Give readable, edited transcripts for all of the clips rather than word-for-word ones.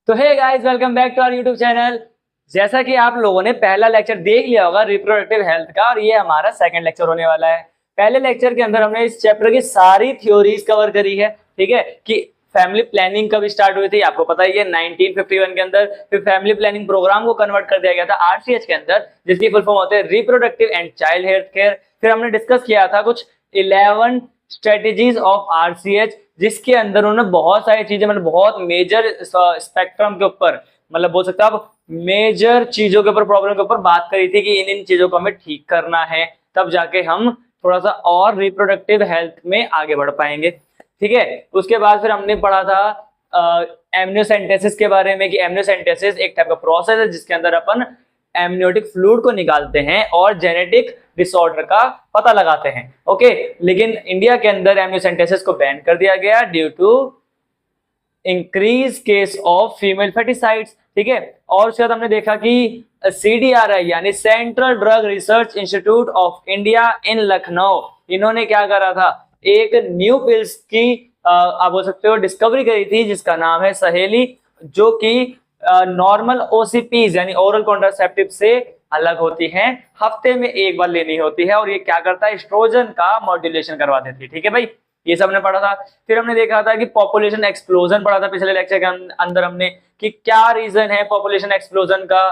तो hey guys, welcome back to our YouTube channel. जैसा कि आप लोगों ने पहला लेक्चर देख लिया होगा रिप्रोडक्टिव हेल्थ का, और ये हमारा सेकंड लेक्चर होने वाला है। पहले लेक्चर के अंदर हमने इस चैप्टर की सारी थ्योरीज कवर करी है, ठीक है, कि फैमिली प्लानिंग कब स्टार्ट हुई थी, आपको पता ही है 1951 के अंदर। फिर फैमिली प्लानिंग प्रोग्राम को कन्वर्ट कर दिया गया था आरसीएच के अंदर, जिसकी फुल फॉर्म होते हैं reproductive and child health care. फिर हमने डिस्कस किया था कुछ 11 स्ट्रेटेजीज ऑफ आरसीएच, जिसके अंदर उन्होंने बहुत सारी चीजें, मतलब बहुत मेजर स्पेक्ट्रम के ऊपर, मतलब बोल सकते हो आप मेजर चीजों के ऊपर, प्रॉब्लम के ऊपर बात करी थी कि इन इन चीजों को हमें ठीक करना है, तब जाके हम थोड़ा सा और रिप्रोडक्टिव हेल्थ में आगे बढ़ पाएंगे। ठीक है, उसके बाद फिर हमने पढ़ा था एमनियोसेंटेसिस के बारे में, कि एमनियोसेंटेसिस एक टाइप का प्रोसेस है जिसके अंदर अपन एमनियोटिक फ्लूइड को निकालते हैं और जेनेटिक डिसऑर्डर का पता लगाते हैं। ओके, लेकिन इंडिया के अंदर एमनियोसेंटेसिस को बैन कर दिया गया due to increase case of female foeticides. ठीक है, और उसके बाद हमने देखा कि सीडीआरआई यानी central drug research institute of India in Lucknow, इन्होंने क्या करा था, एक न्यू पिल्स की आप बोल सकते हो डिस्कवरी करी थी, जिसका नाम है सहेली, जो कि नॉर्मल ओसीपीज यानी ओरल कॉन्ट्रासेप्टिव से अलग होती हैं, हफ्ते में एक बार लेनी होती है, और ये क्या करता है, एस्ट्रोजन का मॉड्यूलेशन करवा देती है। ठीक है भाई, ये सब हमने पढ़ा था। फिर हमने देखा था कि पॉपुलेशन एक्सप्लोजन पढ़ा था पिछले लेक्चर के अंदर हमने, कि क्या रीजन है पॉपुलेशन एक्सप्लोजन का।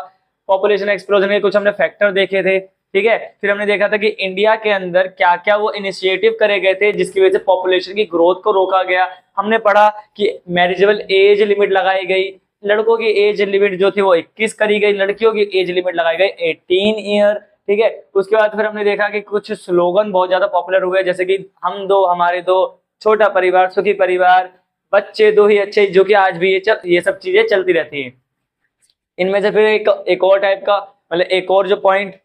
पॉपुलेशन एक्सप्लोजन के कुछ हमने फैक्टर देखे थे। ठीक है, फिर हमने देखा था कि इंडिया के अंदर क्या क्या वो इनिशिएटिव करे गए थे जिसकी वजह से पॉपुलेशन की ग्रोथ को रोका गया। हमने पढ़ा कि मैरिजेबल एज लिमिट लगाई गई, लड़कों की एज लिमिट जो थी वो 21 करी गई, लड़कियों की एज लिमिट लगाई गई 18 ईयर। ठीक है, उसके बाद फिर हमने देखा कि कुछ स्लोगन बहुत ज्यादा पॉपुलर हुए, जैसे कि हम दो हमारे दो, छोटा परिवार सुखी परिवार, बच्चे दो ही अच्छे, जो कि आज भी ये सब चीजें चलती रहती हैं। इनमें से फिर एक और टाइप का, मतलब एक और जो पॉइंट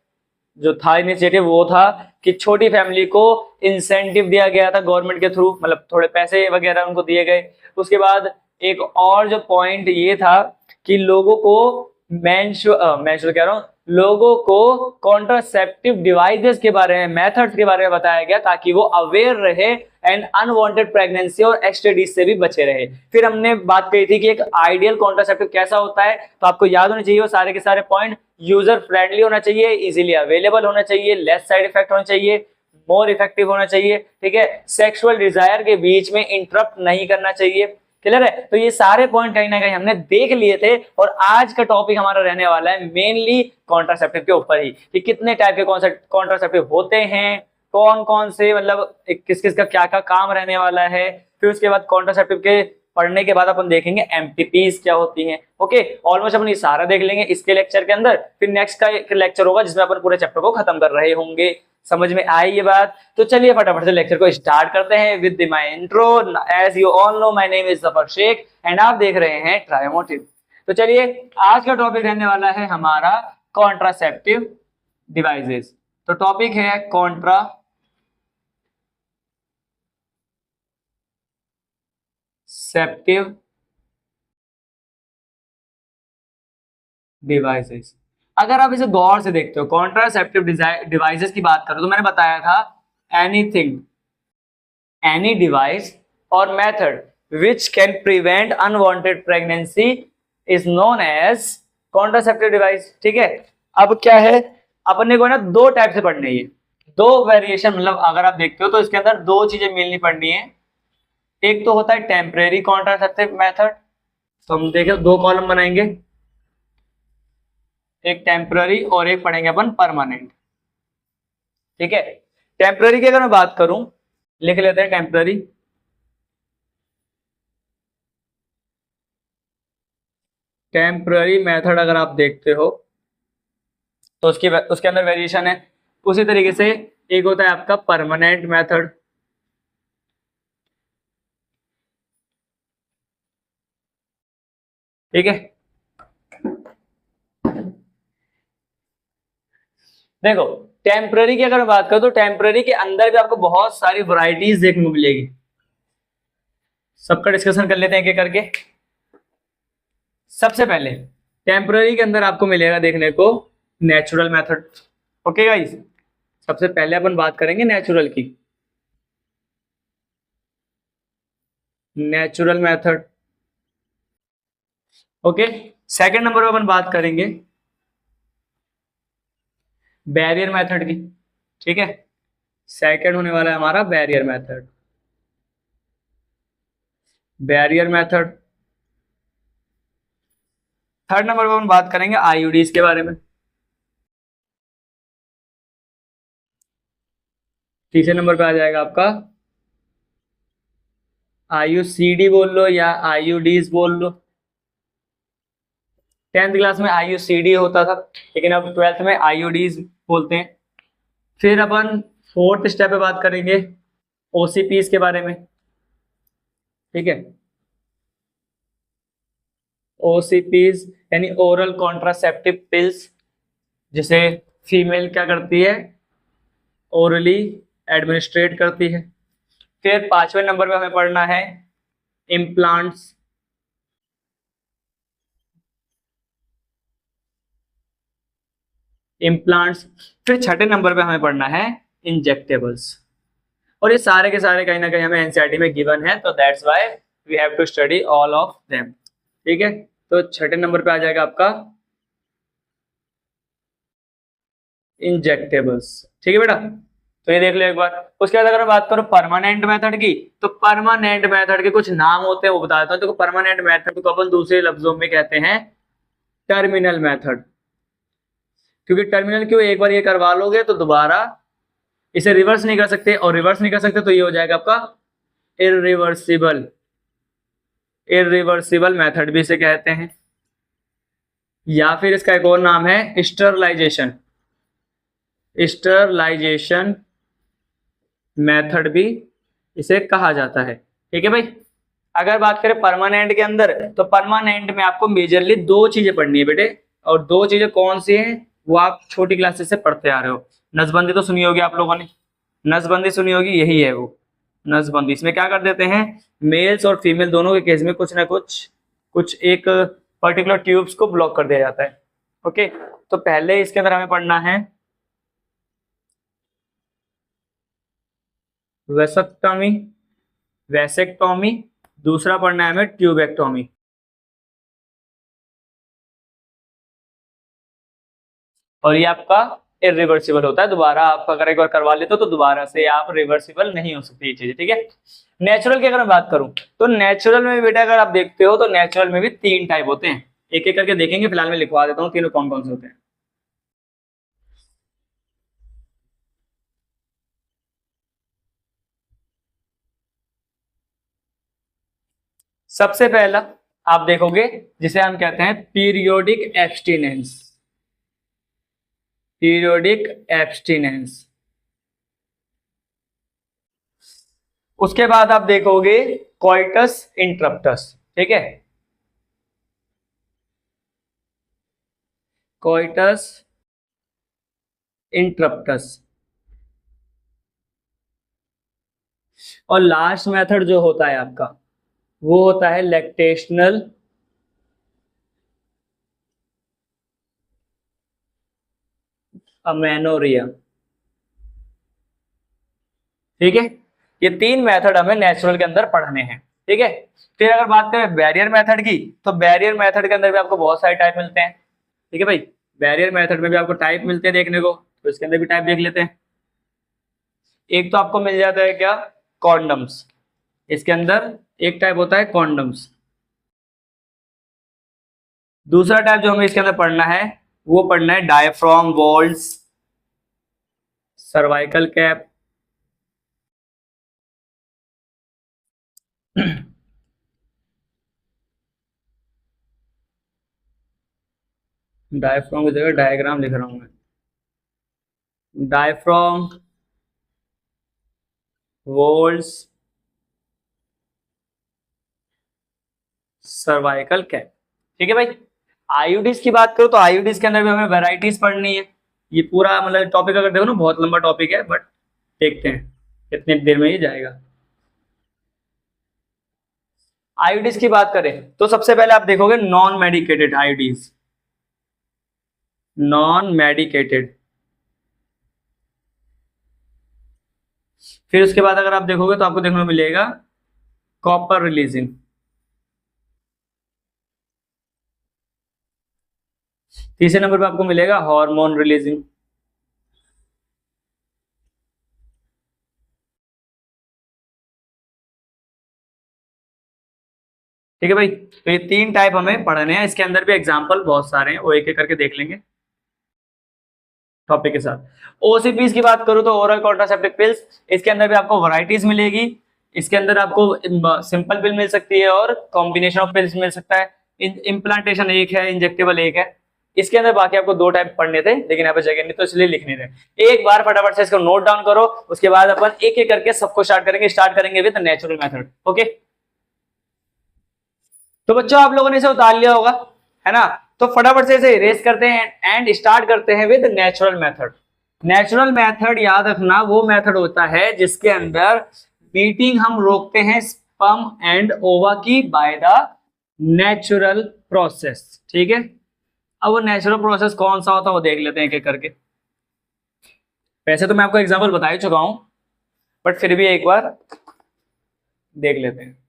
जो था इनिशिएटिव, वो था कि छोटी फैमिली को इंसेंटिव दिया गया था गवर्नमेंट के थ्रू, मतलब थोड़े पैसे वगैरह उनको दिए गए। उसके बाद एक और जो पॉइंट ये था कि लोगों को मेंस्ट्रुअल कह रहा हूँ, लोगों को कॉन्ट्रासेप्टिव डिवाइसेस के बारे में, मेथड्स के बारे में बताया गया, ताकि वो अवेयर रहे एंड अनवांटेड प्रेगनेंसी और एसटीडीज से भी बचे रहे। फिर हमने बात कही थी कि एक आइडियल कॉन्ट्रासेप्टिव कैसा होता है, तो आपको याद होने चाहिए वो सारे के सारे पॉइंट। यूजर फ्रेंडली होना चाहिए, इजीली अवेलेबल होना चाहिए, लेस साइड इफेक्ट होना चाहिए, मोर इफेक्टिव होना चाहिए। ठीक है, सेक्सुअल डिजायर के बीच में इंटरप्ट नहीं करना चाहिए। क्लियर है, तो ये सारे पॉइंट कहीं ना कहीं हमने देख लिए थे, और आज का टॉपिक हमारा रहने वाला है मेनली कॉन्ट्रासेप्टिव के ऊपर ही, कि कितने टाइप के कॉन्ट्रासेप्टिव होते हैं, कौन कौन से, मतलब किस किस का क्या क्या काम रहने वाला है। फिर उसके बाद कॉन्ट्रासेप्टिव के पढ़ने के बाद अपन देखेंगे एमटीपीज क्या होती हैं। ओके, ऑलमोस्ट अपन ये सारा देख लेंगे इसके लेक्चर के अंदर। फिर नेक्स्ट का एक लेक्चर होगा जिसमें अपन पूरे चैप्टर को खत्म कर रहे होंगे। समझ में आई ये बात? तो चलिए फटाफट से लेक्चर को स्टार्ट करते हैं with my intro. As you all know, my name is Zafar Shaikh and आप देख रहे हैं ट्रायोमोटिव। तो चलिए, आज का टॉपिक रहने वाला है हमारा कॉन्ट्रासेप्टिव डिवाइसेस। तो टॉपिक है कॉन्ट्रासेप्टिव डिवाइसेस। अगर आप इसे गौर से देखते हो, कॉन्ट्रासेप्टिव डिवाइसेस की बात करो, तो मैंने बताया था एनीथिंग, एनी डिवाइस और method which can prevent unwanted pregnancy is known as contraceptive device। ठीक है, अब क्या है, अपने को ना दो टाइप से पढ़नी है, दो वेरिएशन, मतलब अगर आप देखते हो तो इसके अंदर दो चीजें मिलनी पड़नी है। एक तो होता है टेम्परेरी कॉन्ट्रासेप्टिव मेथड, तो हम देखें दो कॉलम बनाएंगे, एक टेम्पररी और एक पढ़ेंगे अपन परमानेंट। ठीक है, टेम्पररी की अगर मैं बात करूं, लिख लेते हैं टेम्पररी। टेम्पररी मेथड अगर आप देखते हो तो उसके अंदर वेरिएशन है। उसी तरीके से एक होता है आपका परमानेंट मेथड। ठीक है, देखो टेम्पररी की अगर मैं बात करूं तो टेम्पररी के अंदर भी आपको बहुत सारी वैरायटीज देखने को मिलेगी। सबका डिस्कशन कर लेते हैं एक एक करके। सबसे पहले टेम्पररी के अंदर आपको मिलेगा देखने को नेचुरल मेथड। ओके गाइस, सबसे पहले अपन बात करेंगे नेचुरल की। Natural method, okay, second number पे अपन बात करेंगे बैरियर मेथड की। ठीक है, सेकंड होने वाला है हमारा barrier method. Barrier method. Third number पे अपन बात करेंगे आईयूडीज के बारे में। तीसरे नंबर पे आ जाएगा आपका आईयूसीडी बोल लो या आईयूडीज बोल लो। 10th क्लास में आईयूसीडी होता था, लेकिन अब 12th में आईयूडीज बोलते हैं। फिर अपन फोर्थ स्टेप पे बात करेंगे ओसीपीज के बारे में। ठीक है, ओसीपीज यानी ओरल कॉन्ट्रासेप्टिव पिल्स, जिसे फीमेल क्या करती है, ओरली एडमिनिस्ट्रेट करती है। फिर पांचवें नंबर पे हमें पढ़ना है इम्प्लांट्स। इम्प्लांट्स। फिर छठे नंबर पे हमें पढ़ना है इंजेक्टेबल्स। और ये सारे के सारे कहीं ना कहीं हमें एनसीईआरटी में गिवन है, तो that's why we have to study all of them. ठीक है, तो छठे नंबर पे आ जाएगा आपका इंजेक्टेबल्स। ठीक है बेटा, तो ये देख लो एक बार। उसके बाद अगर मैं बात करूं परमानेंट मेथड की, तो परमानेंट मेथड के कुछ नाम होते हैं वो बता देता हूं। तो परमानेंट मेथड को अपन दूसरे लफ्जों में कहते हैं टर्मिनल मेथड। क्योंकि टर्मिनल क्यों, एक बार ये करवा लोगे तो दोबारा इसे रिवर्स नहीं कर सकते, और रिवर्स नहीं कर सकते तो ये हो जाएगा आपका इरिवर्सिबल। इरिवर्सिबल मेथड भी इसे कहते हैं, या फिर इसका एक और नाम है स्टरलाइजेशन। स्टरलाइजेशन मेथड भी इसे कहा जाता है। ठीक है भाई। अगर बात करें परमानेंट के अंदर, तो परमानेंट में आपको मेजरली दो चीजें पढ़नी है बेटे, और दो चीजें कौन सी हैं वो आप छोटी क्लासेस से पढ़ते आ रहे हो। नसबंदी तो सुनी होगी आप लोगों ने, नसबंदी सुनी होगी, यही है वो नसबंदी। इसमें क्या कर देते हैं, मेल्स और फीमेल दोनों के केस में कुछ ना कुछ एक पर्टिकुलर ट्यूब्स को ब्लॉक कर दिया जाता है। ओके, तो पहले इसके अंदर हमें पढ़ना है वेसेक्टॉमी। वेसेक्टॉमी। दूसरा पढ़ना है हमें ट्यूबेक्टॉमी। और ये आपका इरिवर्सिबल होता है, दोबारा आप अगर एक बार करवा लेते हो तो दोबारा से आप रिवर्सिबल नहीं हो सकती ये चीजें। ठीक है, नेचुरल की अगर मैं बात करूं, तो नेचुरल में भी बेटा अगर आप देखते हो तो नेचुरल में भी तीन टाइप होते हैं। एक एक करके देखेंगे, फिलहाल मैं लिखवा देता हूँ तीनों कौन कौन से होते हैं। सबसे पहला आप देखोगे जिसे हम कहते हैं पीरियोडिक एब्सटिनेंस। Periodic abstinence. उसके बाद आप देखोगे कोइटस इंटरप्टस। ठीक है, कोइटस इंटरप्टस। और लास्ट मेथड जो होता है आपका वो होता है लैक्टेशनल अमेनोरिया। ठीक है, ये तीन मेथड हमें नेचुरल के अंदर पढ़ने हैं। ठीक है, फिर अगर बात करें बैरियर मेथड की, तो बैरियर मेथड के अंदर भी आपको बहुत सारे टाइप मिलते हैं। ठीक है भाई, बैरियर मेथड में भी आपको टाइप मिलते हैं देखने को, तो इसके अंदर भी टाइप देख लेते हैं। एक तो आपको मिल जाता है क्या, कॉन्डम्स। इसके अंदर एक टाइप होता है कॉन्डम्स। दूसरा टाइप जो हमें इसके अंदर पढ़ना है वो पढ़ना है diaphragm walls, cervical cap. Diaphragm की जगह डायग्राम लिख रहा हूं मैं। Diaphragm walls cervical cap. ठीक है भाई। आईयूडीज की बात करो तो आईयूडीज के अंदर भी हमें वैरायटीज पढ़नी है। ये पूरा मतलब टॉपिक अगर देखो ना बहुत लंबा टॉपिक है, बट देखते हैं कितनी देर में ही जाएगा। आईयूडीज की बात करें तो सबसे पहले आप देखोगे non medicated IUDs. Non medicated. फिर उसके बाद अगर आप देखोगे तो आपको देखने को मिलेगा कॉपर रिलीजिंग। तीसरे नंबर पे आपको मिलेगा हार्मोन रिलीजिंग। ठीक है भाई, तो ये 3 टाइप हमें पढ़ने हैं, इसके अंदर भी एग्जाम्पल बहुत सारे हैं, वो एक एक करके देख लेंगे टॉपिक के साथ। ओसीपीज की बात करूं तो ओरल कॉन्ट्रासेप्टिव पिल्स, इसके अंदर भी आपको वैरायटीज मिलेगी। इसके अंदर आपको सिंपल पिल मिल सकती है और कॉम्बिनेशन ऑफ पिल्स मिल सकता है। इम्प्लांटेशन एक है, इंजेक्टेबल एक है। इसके अंदर बाकी आपको 2 टाइप पढ़ने थे, लेकिन यहाँ पे जगह नहीं तो इसलिए लिख नहीं रहे। एक बार फटाफट से इसको नोट डाउन करो, उसके बाद अपन एक एक करके सबको स्टार्ट करेंगे विद नेचुरल मेथड। ओके, तो बच्चों आप लोगों ने इसे उतार लिया होगा, है ना? तो फटाफट से इसे इरेज करते हैं एंड स्टार्ट करते हैं with natural method. Natural method याद रखना वो मेथड होता है जिसके अंदर मीटिंग हम रोकते हैं स्पर्म एंड ओवा की बाय द नेचुरल प्रोसेस। ठीक है, अब वो नेचुरल प्रोसेस कौन सा होता है वो देख लेते हैं एक एक करके। वैसे तो मैं आपको एग्जांपल बता ही चुका हूं, बट फिर भी एक बार देख लेते हैं।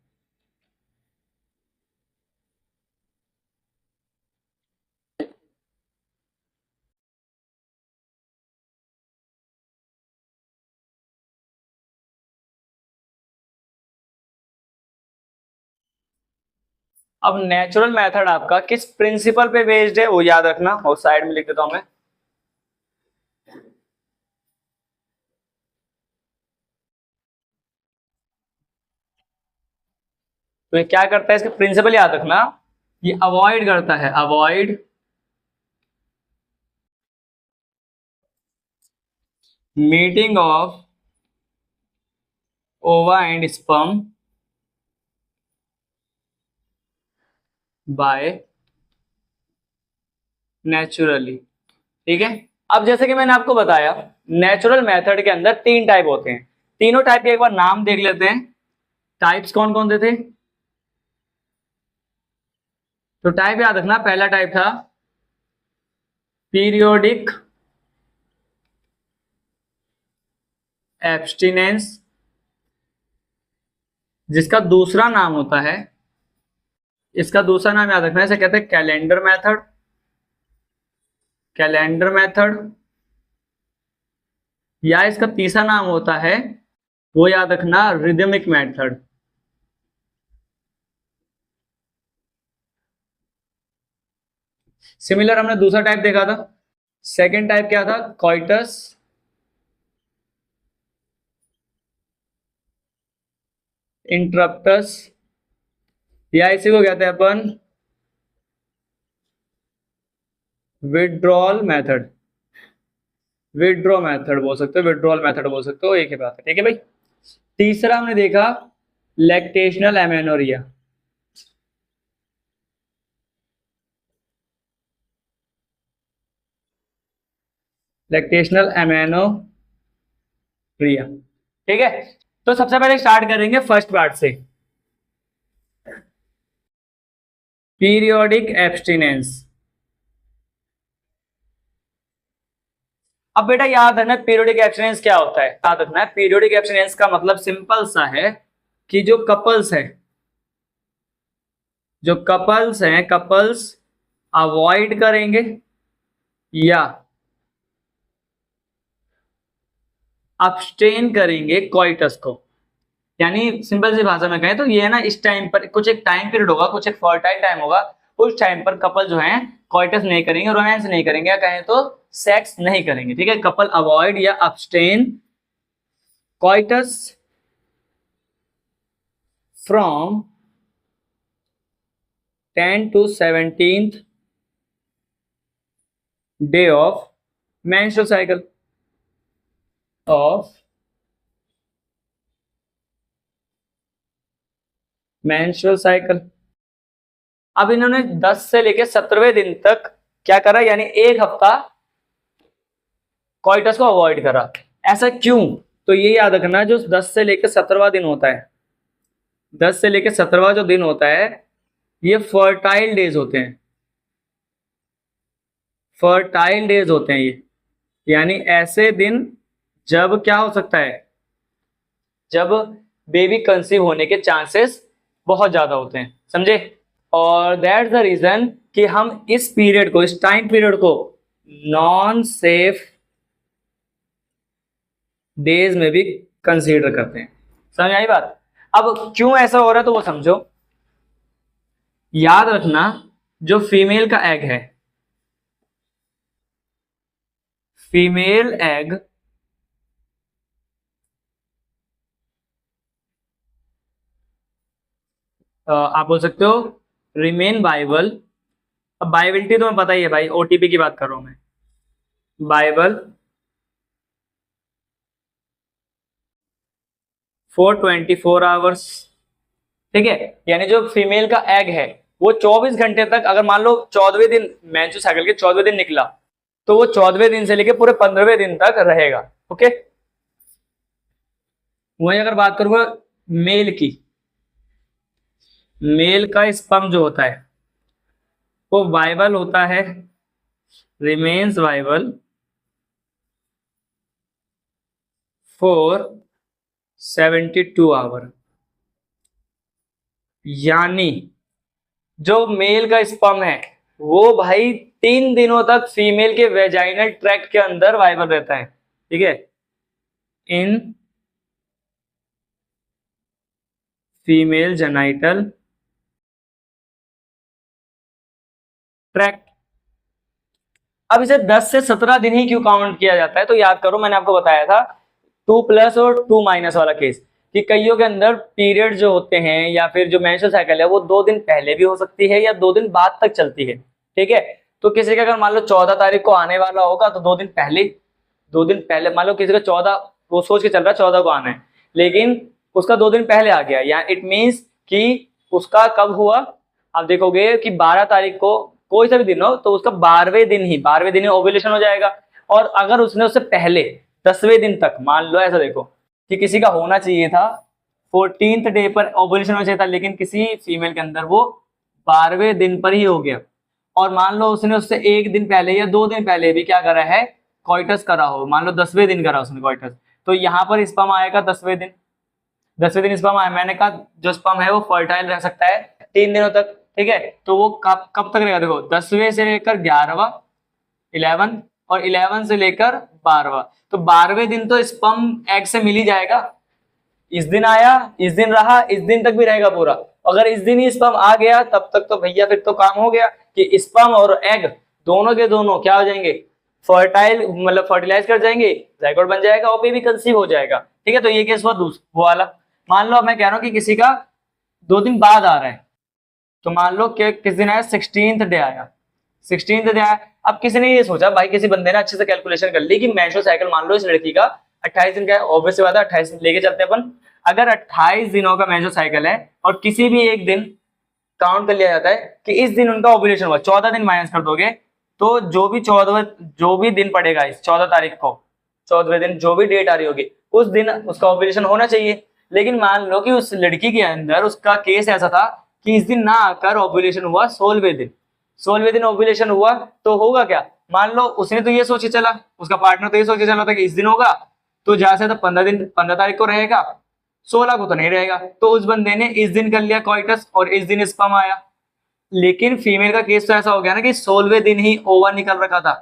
अब नेचुरल मेथड आपका किस प्रिंसिपल पे बेस्ड है वो याद रखना, और साइड में लिख देता हूं मैं। तो ये क्या करता है, इसका प्रिंसिपल याद रखना। ये अवॉइड करता है, अवॉइड मीटिंग ऑफ ओवा एंड स्पर्म बाय नेचुरली। ठीक है, अब जैसे कि मैंने आपको बताया नेचुरल मेथड के अंदर 3 टाइप होते हैं। तीनों टाइप के एक बार नाम देख लेते हैं। टाइप्स कौन कौन से थे? तो टाइप याद रखना, पहला टाइप था पीरियोडिक एब्स्टिनेंस, जिसका दूसरा नाम होता है, इसका दूसरा नाम याद रखना है, इसे कहते हैं कैलेंडर मेथड। कैलेंडर मेथड, या इसका तीसरा नाम होता है वो याद रखना रिदमिक मेथड। सिमिलर हमने दूसरा टाइप देखा था। सेकंड टाइप क्या था? कॉइटस इंटरप्टस, या इसी को कहते हैं अपन विड्रॉल मेथड। विड्रॉ मेथड बोल सकते हो, विड्रॉल मेथड बोल सकते हो, एक ही बात है। ठीक है भाई। तीसरा हमने देखा लैक्टेशनल एमेनोरिया। लैक्टेशनल एमेनोरिया, ठीक है। तो सबसे पहले स्टार्ट करेंगे फर्स्ट पार्ट से, पीरियोडिक एब्स्टिनेंस। अब बेटा याद रखना पीरियोडिक एब्स्टिनेंस क्या होता है, याद रखना है पीरियोडिक एब्स्टिनेंस का मतलब सिंपल सा है कि जो कपल्स हैं, कपल्स अवॉइड करेंगे या अब्स्टेन करेंगे कॉइटस को। यानी सिंपल सी भाषा में कहें तो ये है ना, इस टाइम पर कुछ एक टाइम पीरियड होगा, कुछ एक फर्टाइल टाइम होगा, उस टाइम पर कपल जो है कॉइटस नहीं करेंगे, रोमांस नहीं करेंगे, या कहें तो सेक्स नहीं करेंगे। ठीक है, कपल अवॉइड या abstain coitus from 10 to 17th day of menstrual cycle of menstrual cycle. अब इन्होंने 10 से लेकर 17वें दिन तक क्या करा, यानी एक हफ्ता कॉइटस को अवॉइड करा। ऐसा क्यों? तो ये याद रखना, जो 10 से लेकर 17वां दिन होता है, 10 से लेकर 17वां जो दिन होता है, ये फर्टाइल डेज होते हैं। फर्टाइल डेज होते हैं ये, यानी ऐसे दिन जब क्या हो सकता है, जब बेबी कंसीव होने के चांसेस बहुत ज्यादा होते हैं, समझे? और दैट्स द रीजन कि हम इस पीरियड को, इस टाइम पीरियड को नॉन सेफ डेज में भी कंसीडर करते हैं। समझ आई बात? अब क्यों ऐसा हो रहा है तो वो समझो। याद रखना, जो फीमेल का एग है, फीमेल एग आप बोल सकते हो रिमेन वाइबल। अब वाइबिलिटी तो मैं पता ही है भाई, ओटीपी की बात कर रहा हूं मैं। Viable for 24 hours. ठीक है, यानी जो फीमेल का एग है वो 24 घंटे तक, अगर मान लो 14वें दिन मेंस्ट्रुअल साइकिल के 14वें दिन निकला तो वो 14वें दिन से लेके पूरे 15वें दिन तक रहेगा। ओके, वही अगर बात करूंगा मेल की, मेल का स्पर्म जो होता है वो वाइबल होता है, रिमेन्स वाइबल फॉर 72 आवर। यानी जो मेल का स्पर्म है वो भाई 3 दिनों तक फीमेल के वेजाइनल ट्रैक्ट के अंदर वाइबल रहता है। ठीक है, इन फीमेल जेनाइटल ट्रैक्ट। अब इसे 10 से 17 दिन ही क्यों काउंट किया जाता है, तो याद करो मैंने आपको बताया था 2+ और 2- वाला केस, कि कईयों के अंदर पीरियड जो होते हैं या फिर जो मेंस्ट्रुअल साइकिल है वो 2 दिन पहले भी हो सकती है या 2 दिन बाद तक चलती है। ठीक है, तो किसी का अगर मान लो 14 तारीख को आने वाला होगा तो 2 दिन पहले, 2 दिन पहले मान लो किसी का 14, वो सोच के चल रहा है 14 को आना है, लेकिन उसका 2 दिन पहले आ गया, या इट मीन्स कि उसका कब हुआ, आप देखोगे कि 12 तारीख को कोई सा भी दिन हो तो उसका 12वें दिन ही ओव्यूलेशन हो जाएगा। और अगर उसने उससे पहले 10वें दिन तक, मान लो ऐसा देखो कि किसी का होना चाहिए था 14th डे पर ओव्यूलेशन होना चाहिए था, लेकिन किसी फीमेल के अंदर वो 12वें दिन पर ही हो गया, और मान लो उसने उससे 1 दिन पहले या 2 दिन पहले भी क्या करा है, कॉइटस करा हो, मान लो 10वें दिन करा उसने कॉइटस, तो यहाँ पर स्पर्म आएगा 10वें दिन। 10वें दिन स्पर्म आया, मैंने कहा जो स्पर्म है वो फर्टाइल रह सकता है 3 दिनों तक। ठीक है, तो वो कब कब तक रहेगा, देखो 10वें से लेकर 11वां, 11 और 11 से लेकर 12वां, तो 12वें दिन तो स्पर्म एग से मिल ही जाएगा। इस दिन आया, इस दिन रहा, इस दिन तक भी रहेगा पूरा। अगर इस दिन ही स्पर्म आ गया तब तक तो भैया फिर तो काम हो गया कि स्पर्म और एग दोनों के दोनों क्या हो जाएंगे, फर्टाइल, मतलब फर्टिलाइज कर जाएंगे, जाइगोट बन जाएगा और बेबी कंसीव हो जाएगा। ठीक है, तो ये केस हुआ वो वाला। मान लो मैं कह रहा हूं कि किसी का 2 दिन बाद आ रहा है, तो मान लो कि किस दिन आया, 16th डे आया, 16th डे आया। अब किसी ने ये सोचा, भाई किसी बंदे ने अच्छे से कैलकुलेशन कर ली कि मेंस्ट्रुअल साइकिल मान लो इस लड़की का 28 दिन का है, ऑब्वियस सी बात है 28 दिन लेके चलते हैं अपन। अगर 28 दिनों का मेंस्ट्रुअल साइकिल है और किसी भी एक दिन काउंट कर लिया जाता है कि इस दिन उनका ओव्यूलेशन हुआ, 14 दिन माइनस कर दोगे तो जो भी दिन पड़ेगा इस 14 तारीख को, 14वें दिन जो भी डेट आ रही होगी उस दिन उसका ओव्यूलेशन होना चाहिए। लेकिन मान लो कि उस लड़की के अंदर उसका केस ऐसा था कि इस दिन ना आकर ओव्यूलेशन हुआ 16वें दिन, 16वें दिन ओव्यूलेशन हुआ, तो होगा क्या, मान लो उसने तो ये सोच के चला, उसका पार्टनर तो ये सोच के चला था कि इस दिन होगा, तो जहां से तो 15 तारीख को रहेगा, 16 को तो नहीं रहेगा, तो उस बंदे ने इस दिन कर लिया कॉइटस और इस दिन स्पर्म आया। लेकिन फीमेल का केस तो ऐसा हो गया ना कि 16वें दिन ही ओवा निकल रखा था,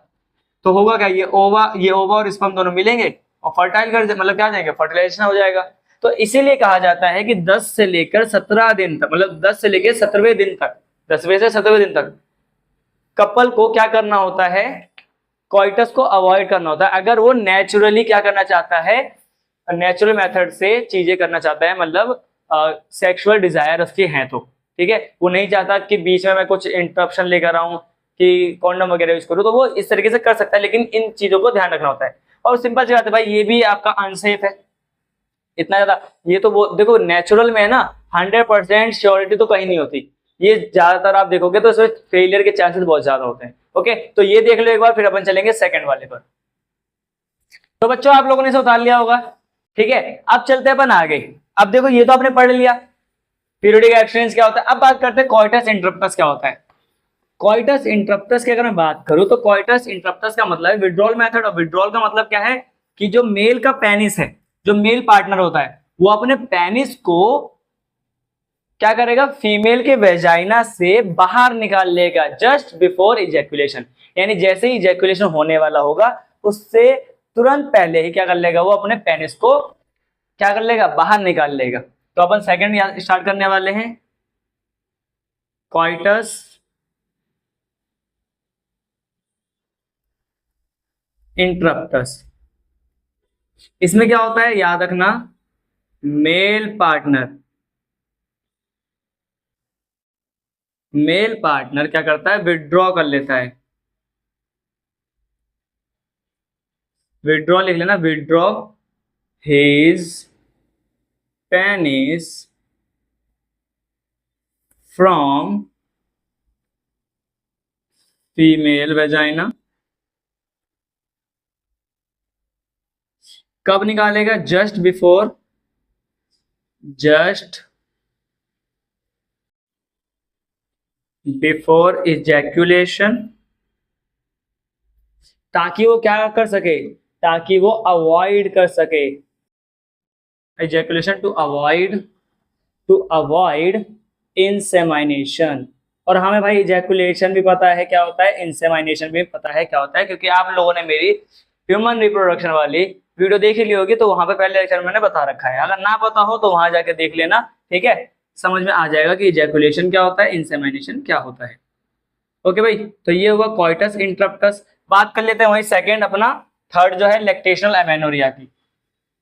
तो होगा क्या, ये ओवा और स्पर्म दोनों मिलेंगे और फर्टाइल कर, मतलब क्या जाएंगे, फर्टिलाइजेशन हो जाएगा। तो इसीलिए कहा जाता है कि 10 से लेकर 17 दिन तक, मतलब 10 से लेकर 17वें दिन तक, 10वें से 17वें दिन तक कपल को क्या करना होता है, कॉइटस को अवॉइड करना होता है। अगर वो नेचुरली क्या करना चाहता है, नेचुरल मेथड से चीजें करना चाहता है, मतलब सेक्सुअल डिजायर उसकी है तो, ठीक है, वो नहीं चाहता कि बीच में मैं कुछ इंटरप्शन लेकर आऊं कि कॉन्डम वगैरह यूज करूं, तो वो इस तरीके से कर सकता है, लेकिन इन चीजों को ध्यान रखना होता है। और सिंपल सी बात है भाई, ये भी आपका अनसेफ है इतना ज्यादा, ये तो वो देखो नेचुरल में है ना, 100% श्योरिटी तो कहीं नहीं होती, ये ज्यादातर आप देखोगे तो इसमें फेलियर के चांसेस बहुत ज्यादा होते हैं। ओके, तो ये देख लो एक बार, फिर अपन चलेंगे सेकंड वाले पर। तो बच्चों आप लोगों ने इसे उतार लिया होगा, ठीक है, अब चलते हैं अपन आगे। अब देखो ये तो आपने पढ़ लिया पीरियोडिक एब्स्टिनेंस क्या होता है। अब बात करते हैं कॉइटस इंटरप्टस क्या होता है। कॉइटस इंटरप्टस की अगर मैं बात करूं तो कॉइटस इंटरप्टस का मतलब है विड्रॉल मेथड, और विड्रॉल का मतलब क्या है कि जो मेल का पेनिस है, जो मेल पार्टनर होता है वो अपने पेनिस को क्या करेगा, फीमेल के वेजाइना से बाहर निकाल लेगा जस्ट बिफोर इजैकुलेशन, यानी जैसे ही इजैकुलेशन होने वाला होगा उससे तुरंत पहले ही क्या कर लेगा, वो अपने पेनिस को क्या कर लेगा, बाहर निकाल लेगा। तो अपन सेकंड स्टार्ट करने वाले हैं, कॉइटस इंटरप्टस। इसमें क्या होता है याद रखना, मेल पार्टनर क्या करता है, विड्रॉ कर लेता है। विड्रॉ लिख लेना, withdraw his penis from female vagina. कब निकालेगा, जस्ट बिफोर इजैकुलेशन, ताकि वो क्या कर सके, ताकि वो अवॉइड कर सके इजैकुलेशन, टू अवॉइड इंसेमाइनेशन। और हमें भाई इजैकुलेशन भी पता है क्या होता है, इंसेमाइनेशन भी पता है क्या होता है, क्योंकि आप लोगों ने मेरी ह्यूमन रिप्रोडक्शन वाली वीडियो देख ली होगी, तो वहां पे पहले लेक्चर में मैंने बता रखा है। अगर ना पता हो तो वहां जाके देख लेना, ठीक है, समझ में आ जाएगा कि इजैकुलेशन क्या होता है, इंसेमाइनेशन क्या होता है। ओके भाई, तो ये हुआ कॉइटस इंटरप्टस। बात कर लेते हैं वही सेकंड अपना, थर्ड जो है लैक्टेशनल एमेनोरिया की।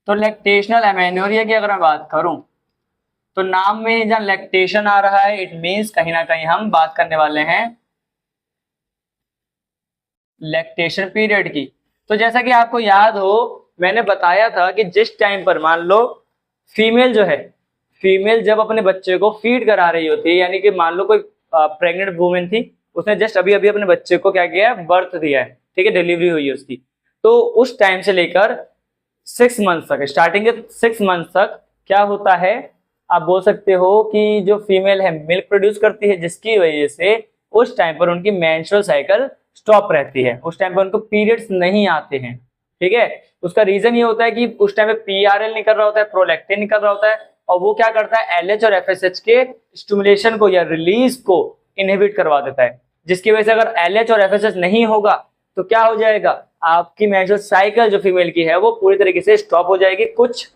तो लैक्टेशनल एमेनोरिया की अगर मैं बात करूं, तो नाम में जहां लैक्टेशन आ रहा है, इट मीन्स कहीं ना कहीं हम बात करने वाले हैं लैक्टेशन पीरियड की। तो जैसा कि आपको याद हो, मैंने बताया था कि जिस टाइम पर मान लो फीमेल जो है, फीमेल जब अपने बच्चे को फीड करा रही होती है, यानी कि मान लो कोई प्रेग्नेंट वुमेन थी, उसने जस्ट अभी अभी अपने बच्चे को क्या किया है, बर्थ दिया है, ठीक है, डिलीवरी हुई है उसकी। तो उस टाइम से लेकर 6 मंथ तक, स्टार्टिंग के 6 मंथ तक क्या होता है, आप बोल सकते हो कि जो फीमेल है मिल्क प्रोड्यूस करती है, जिसकी वजह से उस टाइम पर उनकी मेंस्ट्रुअल साइकिल स्टॉप रहती है, उस टाइम पर उनको पीरियड्स नहीं आते हैं, ठीक है। उसका रीजन ये होता है कि उस टाइम पे पीआरएल निकल रहा होता है, प्रोलैक्टिन निकल रहा होता है, और वो क्या करता है, एलएच और एफएसएच के स्टिमुलेशन को या रिलीज को इनहिबिट करवा देता है, जिसकी वजह से अगर एलएच और एफएसएच नहीं होगा तो क्या हो जाएगा, आपकी मेंस्ट्रुअल साइकिल जो फीमेल की है वो पूरी तरीके से स्टॉप हो जाएगी कुछ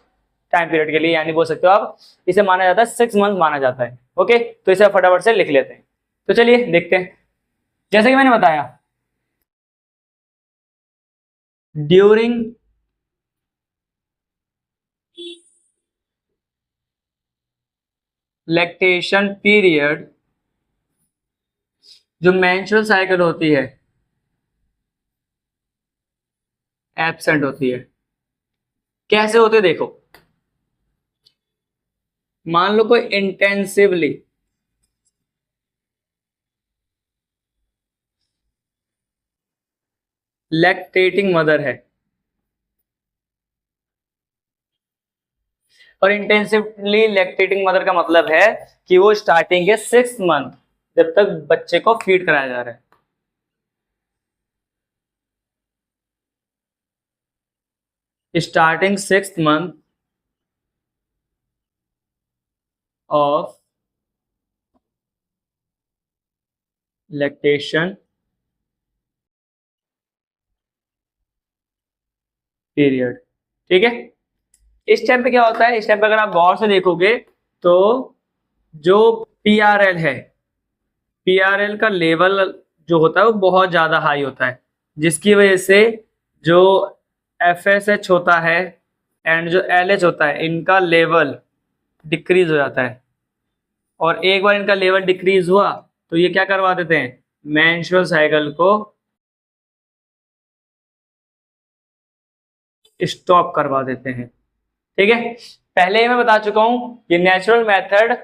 टाइम पीरियड के लिए, यानी बोल सकते हो आप इसे माना जाता है 6 मंथ माना जाता है। ओके, तो इसे फटाफट से लिख लेते हैं। तो चलिए देखते हैं, जैसे कि मैंने बताया ड्यूरिंग लैक्टेशन पीरियड जो मेंस्ट्रुअल साइकिल होती है एब्सेंट होती है। कैसे होते देखो, मान लो कोई इंटेंसिवली लैक्टेटिंग मदर है, और इंटेंसिवली लैक्टेटिंग मदर का मतलब है कि वो स्टार्टिंग के 6 मंथ जब तक बच्चे को फीड कराया जा रहा है, starting 6 month of lactation period, ठीक है। इस टाइम पे क्या होता है, इस टाइम पे अगर आप गौर से देखोगे तो जो पीआरएल है, पीआरएल का लेवल जो होता है वो बहुत ज्यादा हाई होता है, जिसकी वजह से जो एफएसएच होता है एंड जो एलएच होता है, इनका लेवल डिक्रीज हो जाता है। और एक बार इनका लेवल डिक्रीज हुआ तो ये क्या करवा देते हैं, मेंस्ट्रुअल साइकिल को स्टॉप करवा देते हैं, ठीक है। पहले ही मैं बता चुका हूं कि नेचुरल मेथड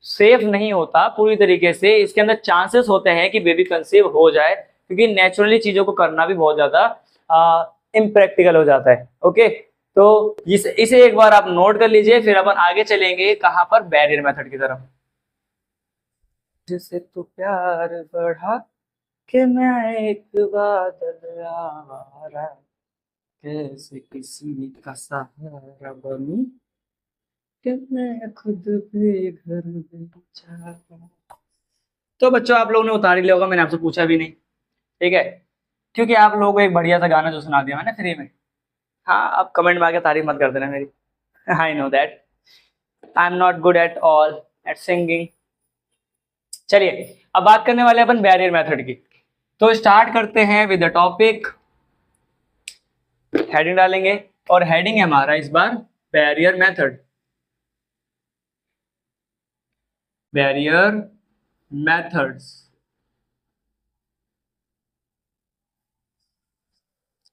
सेफ नहीं होता पूरी तरीके से, इसके अंदर चांसेस होते हैं कि बेबी कंसीव हो जाए, क्योंकि नेचुरली चीजों को करना भी बहुत ज्यादा इम्प्रैक्टिकल हो जाता है। ओके, तो इसे एक बार आप नोट कर लीजिए, फिर अपन आगे चलेंगे कहां पर, बैरियर मेथड की तरफ। जिससे तो प्यार बढ़ा कि मैं एक बादल आवारा, कैसे किसी का सहारा बनूं, कि मैं खुद भी घर बेचा हूं। तो बच्चों आप लोगों ने उतार ही लिया होगा, मैंने आपसे पूछा भी नहीं, ठीक है, क्योंकि आप लोगों को एक बढ़िया सा गाना जो सुना दिया मैंने फ्री में। हाँ, आप कमेंट में आके तारीफ मत कर देना मेरी। I know that I am not good at all at singing. चलिए, अब बात करने वाले हैं अपन बैरियर मेथड की। तो स्टार्ट करते हैं विद द टॉपिक। हेडिंग डालेंगे और हेडिंग है हमारा इस बार barrier method. Barrier methods.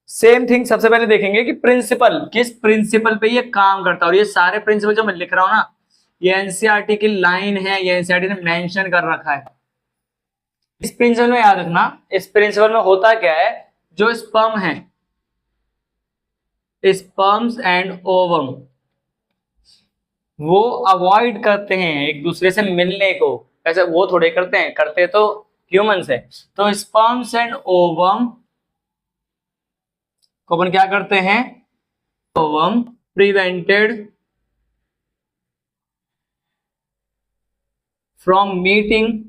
Same thing सबसे पहले देखेंगे कि प्रिंसिपल किस प्रिंसिपल पे ये काम करता है, और ये सारे प्रिंसिपल जो मैं लिख रहा हूं ना, ये एनसीईआरटी की लाइन है, ये एनसीईआरटी ने मेंशन कर रखा है। इस प्रिंसिपल में याद रखना, इस प्रिंसिपल में होता क्या है, जो स्पर्म है, स्पर्म्स एंड ओवम, वो अवॉइड करते हैं एक दूसरे से मिलने को। ऐसे वो थोड़े करते हैं, करते तो ह्यूमंस है। तो स्पर्म्स एंड ओवम को अपन क्या करते हैं, ओवम प्रिवेंटेड फ्रॉम मीटिंग।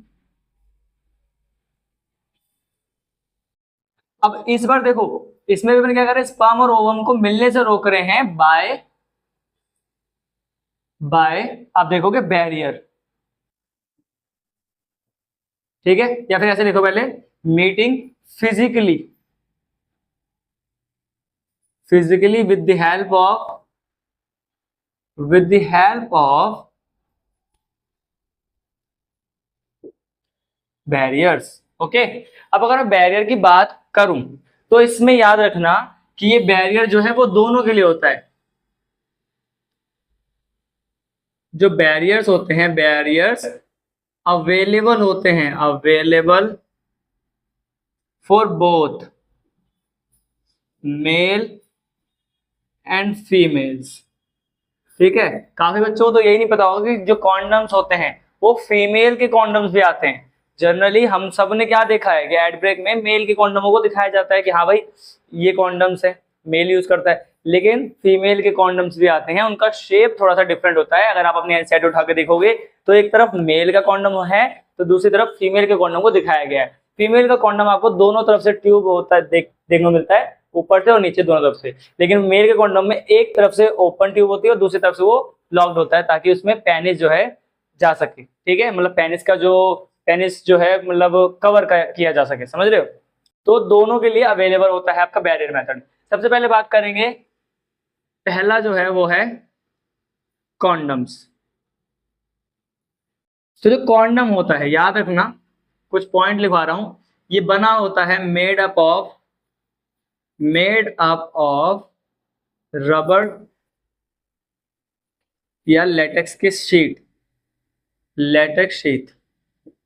अब इस बार देखो, इसमें भी अपन क्या कर रहे हैं, स्पर्म और ओवम को मिलने से रोक रहे हैं बाय बाय आप देखोगे बैरियर, ठीक है, या फिर ऐसे लिखो पहले, meeting physically, physically with the help of barriers. Okay, अब अगर मैं बैरियर की बात करूं तो इसमें याद रखना कि ये बैरियर जो है वो दोनों के लिए होता है। जो बैरियर्स होते हैं, बैरियर्स अवेलेबल होते हैं, available for both male and females. ठीक है, काफी बच्चों को तो यही नहीं पता होगा कि जो कॉन्डम्स होते हैं वो फीमेल के कॉन्डम्स भी आते हैं। जनरली हम सब ने क्या देखा है कि एड ब्रेक में मेल के कॉन्डमों को दिखाया जाता है कि हाँ भाई ये कॉन्डम्स है, मेल यूज करता है, लेकिन फीमेल के कॉन्डम्स भी आते हैं। उनका शेप थोड़ा सा डिफरेंट होता है। अगर आप अपने एनसीईआरटी उठा के देखोगे तो एक तरफ मेल का कॉन्डम है तो दूसरी तरफ फीमेल के कॉन्डम को दिखाया गया है। फीमेल का कॉन्डम आपको दोनों तरफ से ट्यूब होता है, देखने को मिलता है, ऊपर से और नीचे दोनों तरफ से। लेकिन मेल के कॉन्डम में एक तरफ से ओपन ट्यूब होती है और दूसरी तरफ से वो लॉक्ड होता है, ताकि उसमें पेनिस जो है जा सके। ठीक है, मतलब पेनिस जो है मतलब कवर किया जा सके, समझ रहे हो। तो दोनों के लिए अवेलेबल होता है आपका बैरियर मेथड। सबसे पहले बात करेंगे, पहला जो है वो है कॉन्डम्स। तो जो कॉन्डम होता है, याद रखना, कुछ पॉइंट लिखवा रहा हूं, ये बना होता है मेड अप ऑफ रबर या लेटेक्स की शीट, लेटेक्स शीट।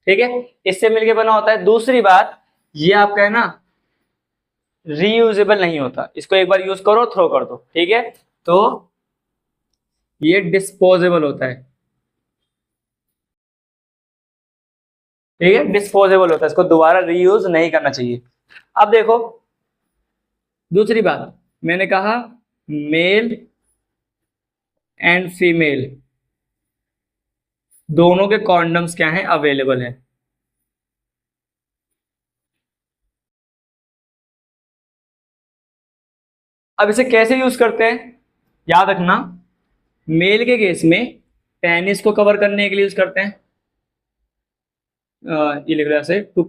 ठीक है, इससे मिलके बना होता है। दूसरी बात, ये आपका है ना रीयूजेबल नहीं होता, इसको एक बार यूज करो थ्रो कर दो, ठीक है। तो ये डिस्पोजेबल होता है, ठीक है, डिस्पोजेबल होता है, इसको दोबारा रीयूज नहीं करना चाहिए। अब देखो, दूसरी बात मैंने कहा मेल एंड फीमेल दोनों के कॉन्डम्स क्या हैं, अवेलेबल है। अब इसे कैसे यूज करते हैं, याद रखना, मेल के केस में पेनिस को कवर करने के लिए यूज करते हैं, ये लिख रहा है टू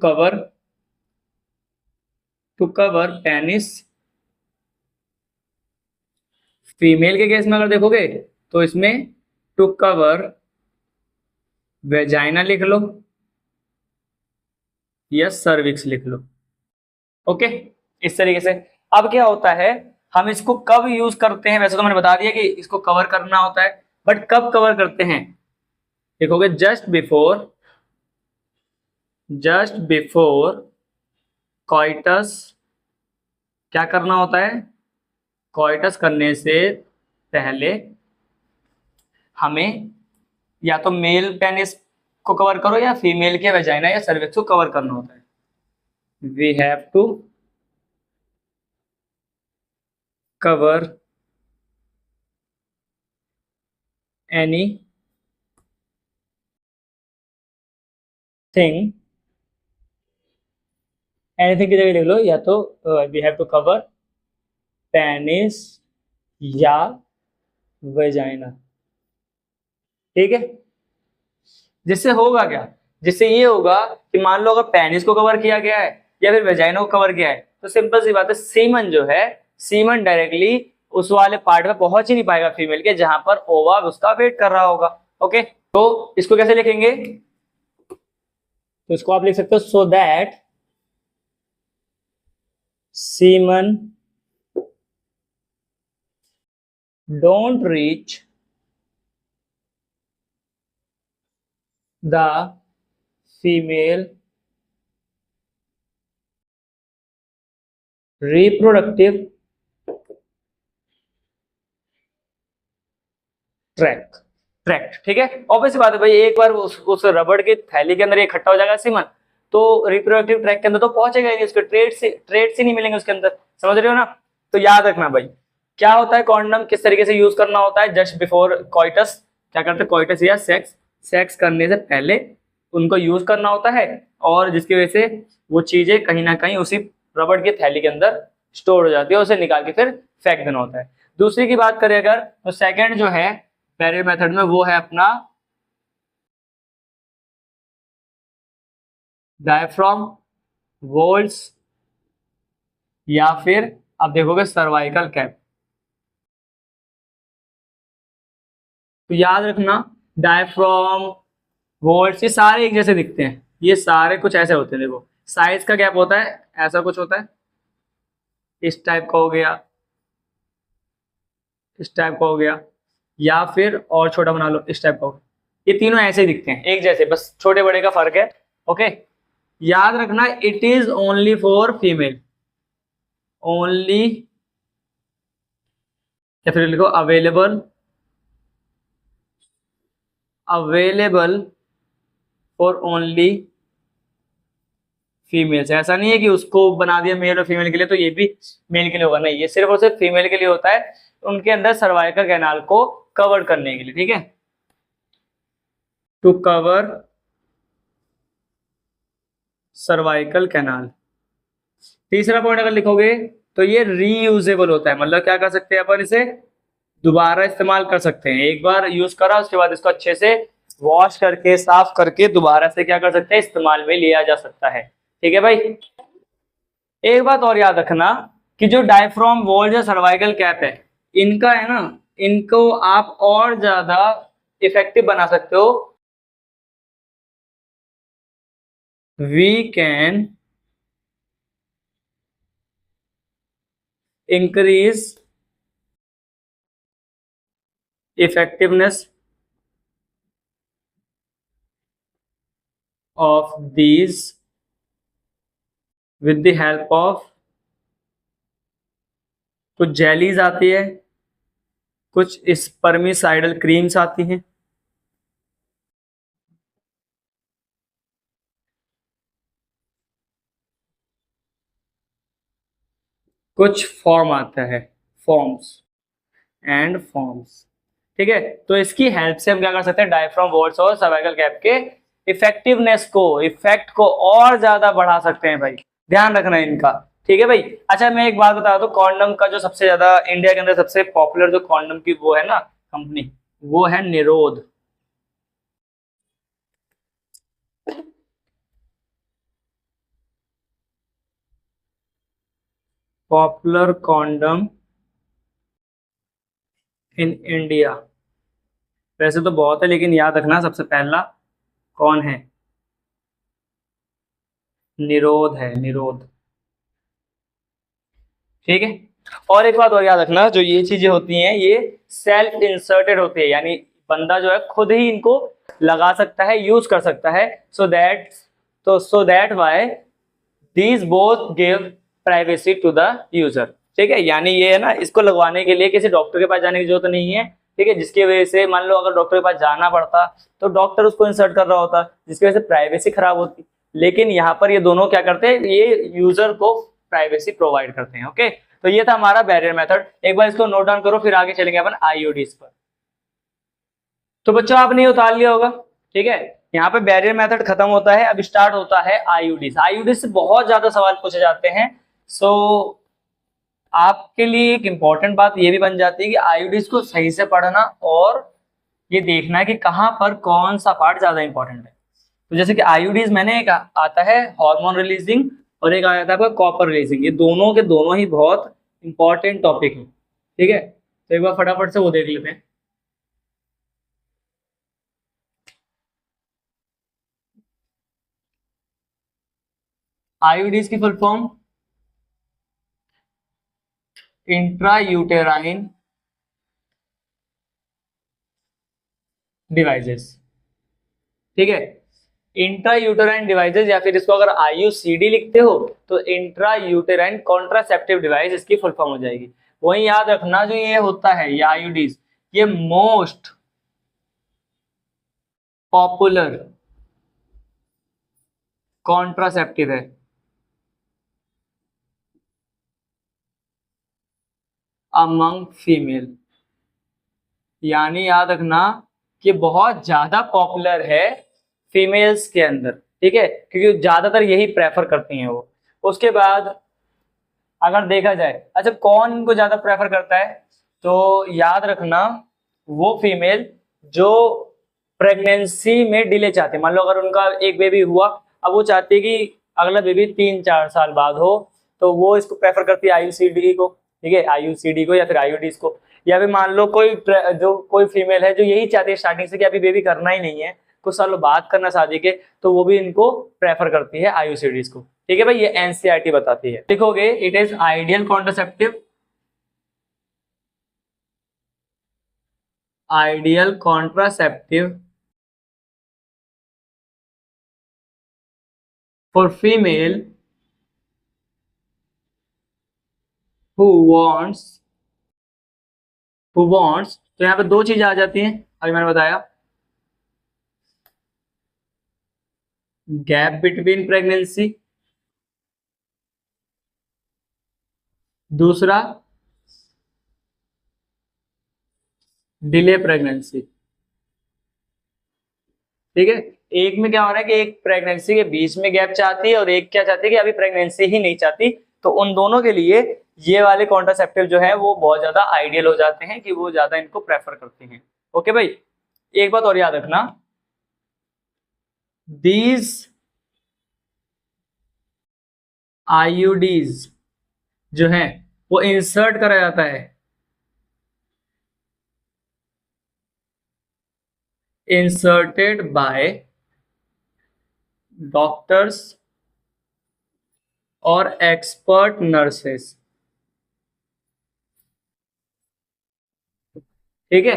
कवर पेनिस। फीमेल के केस में अगर देखोगे तो इसमें टू कवर वेजाइना लिख लो या सर्विक्स लिख लो। ओके, इस तरीके से। अब क्या होता है, हम इसको कब यूज करते हैं, वैसे तो मैंने बता दिया कि इसको कवर करना होता है, बट कब कवर करते हैं, देखोगे जस्ट बिफोर कॉइटस। क्या करना होता है, कॉइटस करने से पहले हमें या तो मेल पेनिस को कवर करो या फीमेल के वेजाइना या सर्विक्स को कवर करना होता है। We have to cover any thing, anything की जगह लिख लो, या तो we have to cover penis या वेजाइना। ठीक है, जिससे होगा क्या, जिससे ये होगा कि मान लो अगर पेनिस को कवर किया गया है या फिर वेजाइना को कवर किया है, तो सिंपल सी बात है, सीमन जो है, सीमन डायरेक्टली उस वाले पार्ट में पहुंच ही नहीं पाएगा फीमेल के, जहां पर ओवा उसका वेट कर रहा होगा। ओके, तो इसको कैसे लिखेंगे, तो इसको आप लिख सकते हो so that semen don't reach the female reproductive track tract. ठीक है, ऑब्वियस बात है भाई, एक बार उस रबड़ के थैली के अंदर ये इकट्ठा हो जाएगा सीमन, तो रिप्रोडक्टिव ट्रैक के अंदर तो पहुंचेगा ही नहीं, उसके ट्रेड्स ही नहीं मिलेंगे उसके अंदर। समझ रहे हो ना। तो याद रखना भाई, क्या होता है कॉन्डम, किस तरीके से यूज करना होता है। जस्ट बिफोर कॉइटस क्या करते हैं, कॉइटस या सेक्स करने से पहले उनको यूज करना होता है, और जिसकी वजह से वो चीजें कहीं ना कहीं उसी रबड़ की थैली के अंदर स्टोर हो जाती है, उसे निकाल के फिर फेंक देना होता है। दूसरी की बात करें अगर, तो सेकेंड जो है बैरियर मेथड में, वो है अपना डायफ्राम वॉल्स, या फिर आप देखोगे सर्वाइकल कैप। तो याद रखना, डायफ्राम वॉल्स ये सारे एक जैसे दिखते हैं, ये सारे कुछ ऐसे होते हैं। देखो साइज का गैप होता है, ऐसा कुछ होता है, इस टाइप का हो गया, इस टाइप का हो गया, या फिर और छोटा बना लो, इस टाइप का हो गया। ये तीनों ऐसे ही दिखते हैं, एक जैसे, बस छोटे बड़े का फर्क है। ओके, याद रखना, it is only for female, only, या फिर लिखो available, available for only females. ऐसा नहीं है कि उसको बना दिया मेल और फीमेल के लिए तो ये भी मेल के लिए होगा, नहीं, ये सिर्फ और सिर्फ फीमेल के लिए होता है, उनके अंदर सर्वाइकल कैनाल को कवर करने के लिए। ठीक है, टू कवर सर्वाइकल कैनाल। तीसरा पॉइंट अगर लिखोगे तो ये रीयूजेबल होता है, मतलब क्या कर सकते हैं अपन, इसे दोबारा इस्तेमाल कर सकते हैं। एक बार यूज करा, उसके बाद इसको अच्छे से वॉश करके साफ करके दोबारा से क्या कर सकते हैं, इस्तेमाल में लिया जा सकता है। ठीक है भाई, एक बात और याद रखना कि जो डायफ्राम वॉल्व या सर्वाइकल कैप है, इनका है ना, इनको आप और ज्यादा इफेक्टिव बना सकते हो। We can increase effectiveness of these with the help of, कुछ जेलीज आती है, कुछ स्पर्मिसाइडल क्रीम्स आती हैं, कुछ फॉर्म आता है, फॉर्म्स एंड फॉर्म्स। ठीक है, तो इसकी हेल्प से हम क्या कर सकते हैं, डायफ्राम वॉल्स और सर्वाइकल कैप के इफेक्टिवनेस को, इफेक्ट को और ज्यादा बढ़ा सकते हैं भाई, ध्यान रखना है इनका। ठीक है भाई, अच्छा मैं एक बात बता दूं, कॉन्डम का जो सबसे ज्यादा इंडिया के अंदर सबसे पॉपुलर जो कॉन्डम की वो है ना कंपनी, वो है निरोध। पॉपुलर कॉन्डम इन इंडिया, वैसे तो बहुत है लेकिन याद रखना सबसे पहला कौन है, निरोध है, निरोध। ठीक है, और एक बात और याद रखना, जो ये चीजें होती हैं ये सेल्फ इंसर्टेड होती है, यानी बंदा जो है खुद ही इनको लगा सकता है, यूज कर सकता है। So that why these both give privacy to the user. ठीक है, यानी ये है ना, इसको लगवाने के लिए किसी डॉक्टर के पास जाने की जरूरत नहीं है। ठीक है, जिसकी वजह से मान लो अगर डॉक्टर के पास जाना पड़ता तो डॉक्टर उसको इंसर्ट कर रहा होता, जिसकी वजह से प्राइवेसी खराब होती। लेकिन यहाँ पर ये दोनों क्या करते हैं, ये यूजर को प्राइवेसी प्रोवाइड करते हैं। ओके, तो ये था हमारा बैरियर मेथड, एक बार इसको नोट डाउन करो, फिर आगे चलेंगे अपन आईयूडीज पर। तो बच्चों आपने ये उतार लिया होगा, ठीक है। यहाँ पे बैरियर मेथड खत्म होता है, अब स्टार्ट होता है आईयूडीज। आईयूडीज से बहुत ज्यादा सवाल पूछे जाते हैं। सो आपके लिए एक इंपॉर्टेंट बात ये भी बन जाती है कि आईयूडीज को सही से पढ़ना और ये देखना है कि कहाँ पर कौन सा पार्ट ज्यादा इंपॉर्टेंट है। तो जैसे कि आईयूडीज मैंने एक आता है हार्मोन रिलीजिंग और एक आया था आपका कॉपर रिलीजिंग, ये दोनों के दोनों ही बहुत इंपॉर्टेंट टॉपिक है, ठीक है। तो एक बार फटाफट से वो देख लेते हैं। आईयूडीज की full form intra uterine devices, ठीक है। इंट्रा यूटेराइन डिवाइसेस या फिर इसको अगर आईयूसीडी लिखते हो तो इंट्रा यूटेराइन कॉन्ट्रासेप्टिव डिवाइस इसकी फुल फॉर्म हो जाएगी। वहीं याद रखना जो ये होता है ये आईयूडीज, ये मोस्ट पॉपुलर कॉन्ट्रासेप्टिव है अमंग फीमेल, यानी याद रखना कि बहुत ज्यादा पॉपुलर है फीमेल्स के अंदर, ठीक है, क्योंकि ज्यादातर यही प्रेफर करती हैं वो। उसके बाद अगर देखा जाए, अच्छा कौन इनको ज्यादा प्रेफर करता है, तो याद रखना वो फीमेल जो प्रेगनेंसी में डिले चाहती है। मान लो अगर उनका एक बेबी हुआ, अब वो चाहती है कि अगला बेबी 3-4 साल बाद हो, तो वो इसको प्रेफर करती है आईयूसीडी को, ठीक है, आईयूसीडी को या फिर आईयूडीज को। या फिर मान लो कोई फीमेल है जो यही चाहती है स्टार्टिंग से कि अभी बेबी करना ही नहीं है, कुछ सालों बाद करना शादी के, तो वो भी इनको प्रेफर करती है आईयूसीडीज को, ठीक है भाई। ये एनसीईआरटी बताती है, लिखोगे it is ideal contraceptive, ideal contraceptive for female who wants, तो यहाँ पे दो चीजें आ जाती हैं, अभी मैंने बताया, गैप बिटवीन प्रेगनेंसी, दूसरा डिले प्रेगनेंसी, ठीक है। एक में क्या हो रहा है कि एक प्रेगनेंसी के बीच में गैप चाहती है और एक क्या चाहती है कि अभी प्रेगनेंसी ही नहीं चाहती, तो उन दोनों के लिए ये वाले कॉन्ट्रासेप्टिव जो है वो बहुत ज्यादा आइडियल हो जाते हैं कि वो ज्यादा इनको प्रेफर करते हैं। ओके भाई, एक बात और याद रखना, दीज आईयूडीज जो है वो इंसर्ट करा जाता है, इंसर्टेड बाय डॉक्टर्स और एक्सपर्ट नर्सेस, ठीक है।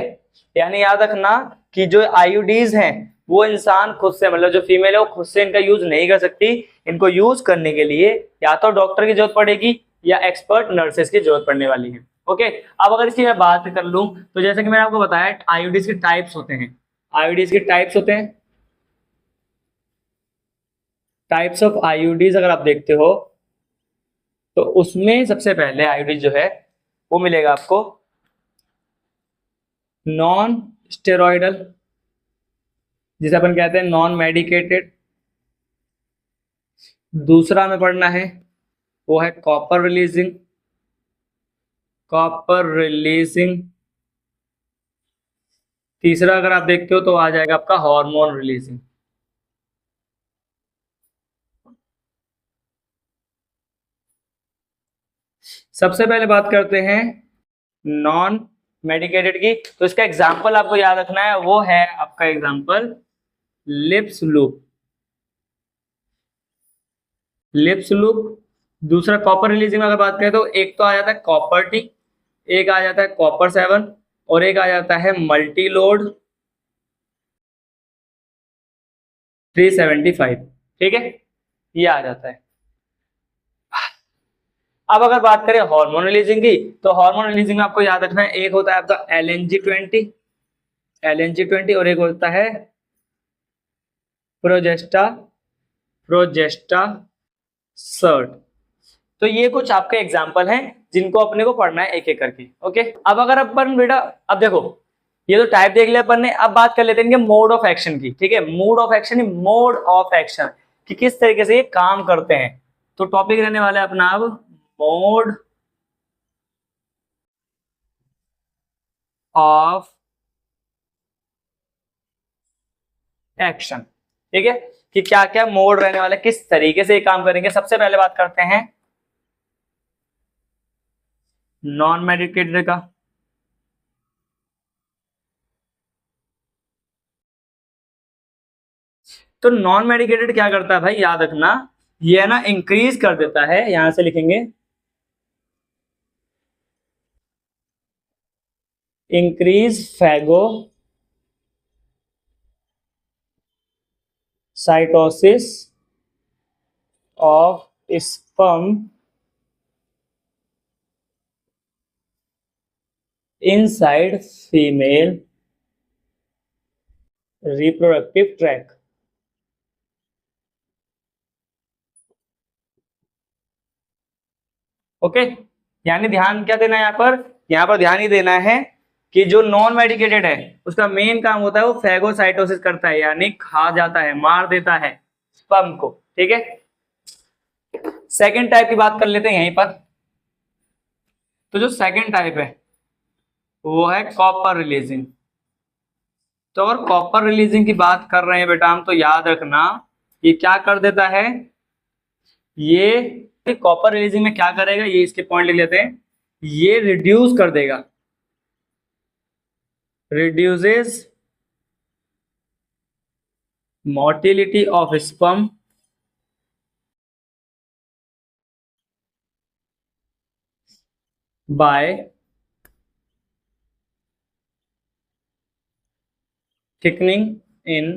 यानी याद रखना कि जो आईयूडीज हैं वो इंसान खुद से, मतलब जो फीमेल है वो खुद से इनका यूज नहीं कर सकती, इनको यूज करने के लिए या तो डॉक्टर की जरूरत पड़ेगी या एक्सपर्ट नर्सेस की जरूरत पड़ने वाली है। ओके, अब अगर इसकी मैं बात कर लूं तो जैसे कि मैंने आपको बताया आईयूडीज के टाइप्स होते हैं, आईयूडीज के टाइप्स होते हैं, टाइप्स ऑफ आईयूडीज अगर आप देखते हो तो उसमें सबसे पहले आईयूडीज जो है वो मिलेगा आपको नॉन स्टेरॉइडल, जिसे अपन कहते हैं नॉन मेडिकेटेड। दूसरा हमें पढ़ना है वो है कॉपर रिलीजिंग, कॉपर रिलीजिंग। तीसरा अगर आप देखते हो तो आ जाएगा आपका हार्मोन रिलीजिंग। सबसे पहले बात करते हैं नॉन मेडिकेटेड की, तो इसका एग्जांपल आपको याद रखना है, वो है आपका example lips loop, lips loop. दूसरा कॉपर रिलीजिंग में अगर बात करें तो एक तो आ जाता है कॉपर टी, एक आ जाता है कॉपर 7 और एक आ जाता है मल्टी लोड 375, ठीक है, ये आ जाता है। अब अगर बात करें हार्मोन रिलीजिंग की, तो हार्मोन रिलीजिंग में आपको याद रखना है एक होता है आपका LNG20, LNG20 और एक होता है प्रोजेस्टा सर्ट। तो ये कुछ आपके एग्जाम्पल हैं जिनको अपने को पढ़ना है एक एक करके। ओके, अब अगर अपन बेटा अब देखो ये तो टाइप देख लिया अपन ने। अब बात कर लेते हैं इनके मोड ऑफ एक्शन की। ठीक है, mode of action, mode of action कि किस तरीके से ये काम करते हैं। तो टॉपिक रहने वाला है अपना अब मोड ऑफ एक्शन। ठीक है, कि क्या क्या मोड रहने वाला है, किस तरीके से ये काम करेंगे। सबसे पहले बात करते हैं नॉन मेडिकेटेड का। तो नॉन मेडिकेटेड क्या करता है भाई, याद रखना, ये है ना इंक्रीज कर देता है, यहां से लिखेंगे increase phagocytosis of sperm inside female reproductive tract. Okay, यानी ध्यान क्या देना है यहाँ पर ध्यान ही देना है कि जो नॉन मेडिकेटेड है उसका मेन काम होता है वो फैगोसाइटोसिस करता है, यानी खा जाता है, मार देता है स्पर्म को। ठीक है, सेकेंड टाइप की बात कर लेते हैं यहीं पर। तो जो सेकेंड टाइप है वो है कॉपर रिलीजिंग। तो अगर कॉपर रिलीजिंग की बात कर रहे हैं बेटा हम, तो याद रखना ये क्या कर देता है, ये कॉपर रिलीजिंग में क्या करेगा, ये इसके पॉइंट लिख लेते हैं, ये रिड्यूस कर देगा, reduces motility of sperm by thickening in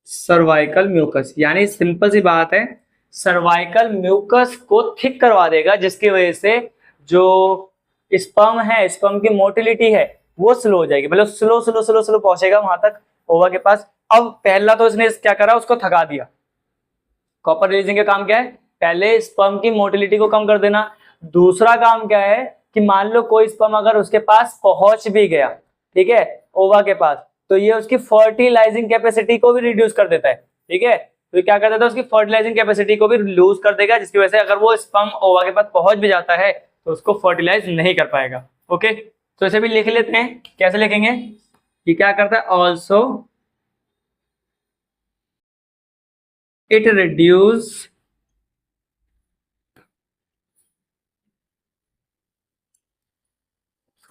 cervical mucus. यानी सिंपल सी बात है, सर्वाइकल म्यूकस को थिक करवा देगा, जिसकी वजह से जो स्पर्म है, स्पर्म की मोटिलिटी है वो स्लो हो जाएगी, मतलब स्लो स्लो स्लो स्लो पहुंचेगा वहां तक ओवा के पास। अब पहला तो इसने क्या करा, उसको थका दिया। कॉपर रिलीजिंग का काम क्या है, पहले स्पर्म की मोटिलिटी को कम कर देना। दूसरा काम क्या है कि मान लो कोई स्पर्म अगर उसके पास पहुंच भी गया, ठीक है, ओवा के पास, तो ये उसकी फर्टिलाइजिंग कैपेसिटी को भी रिड्यूस कर देता है। ठीक है, तो क्या कर देता है, उसकी फर्टिलाइजिंग कैपेसिटी को भी लूज कर देगा, जिसकी वजह से अगर वो स्पर्म ओवा के पास पहुंच भी जाता है तो उसको फर्टिलाइज नहीं कर पाएगा। ओके, तो इसे भी लिख लेते हैं, कैसे लिखेंगे कि क्या करता है, also it reduce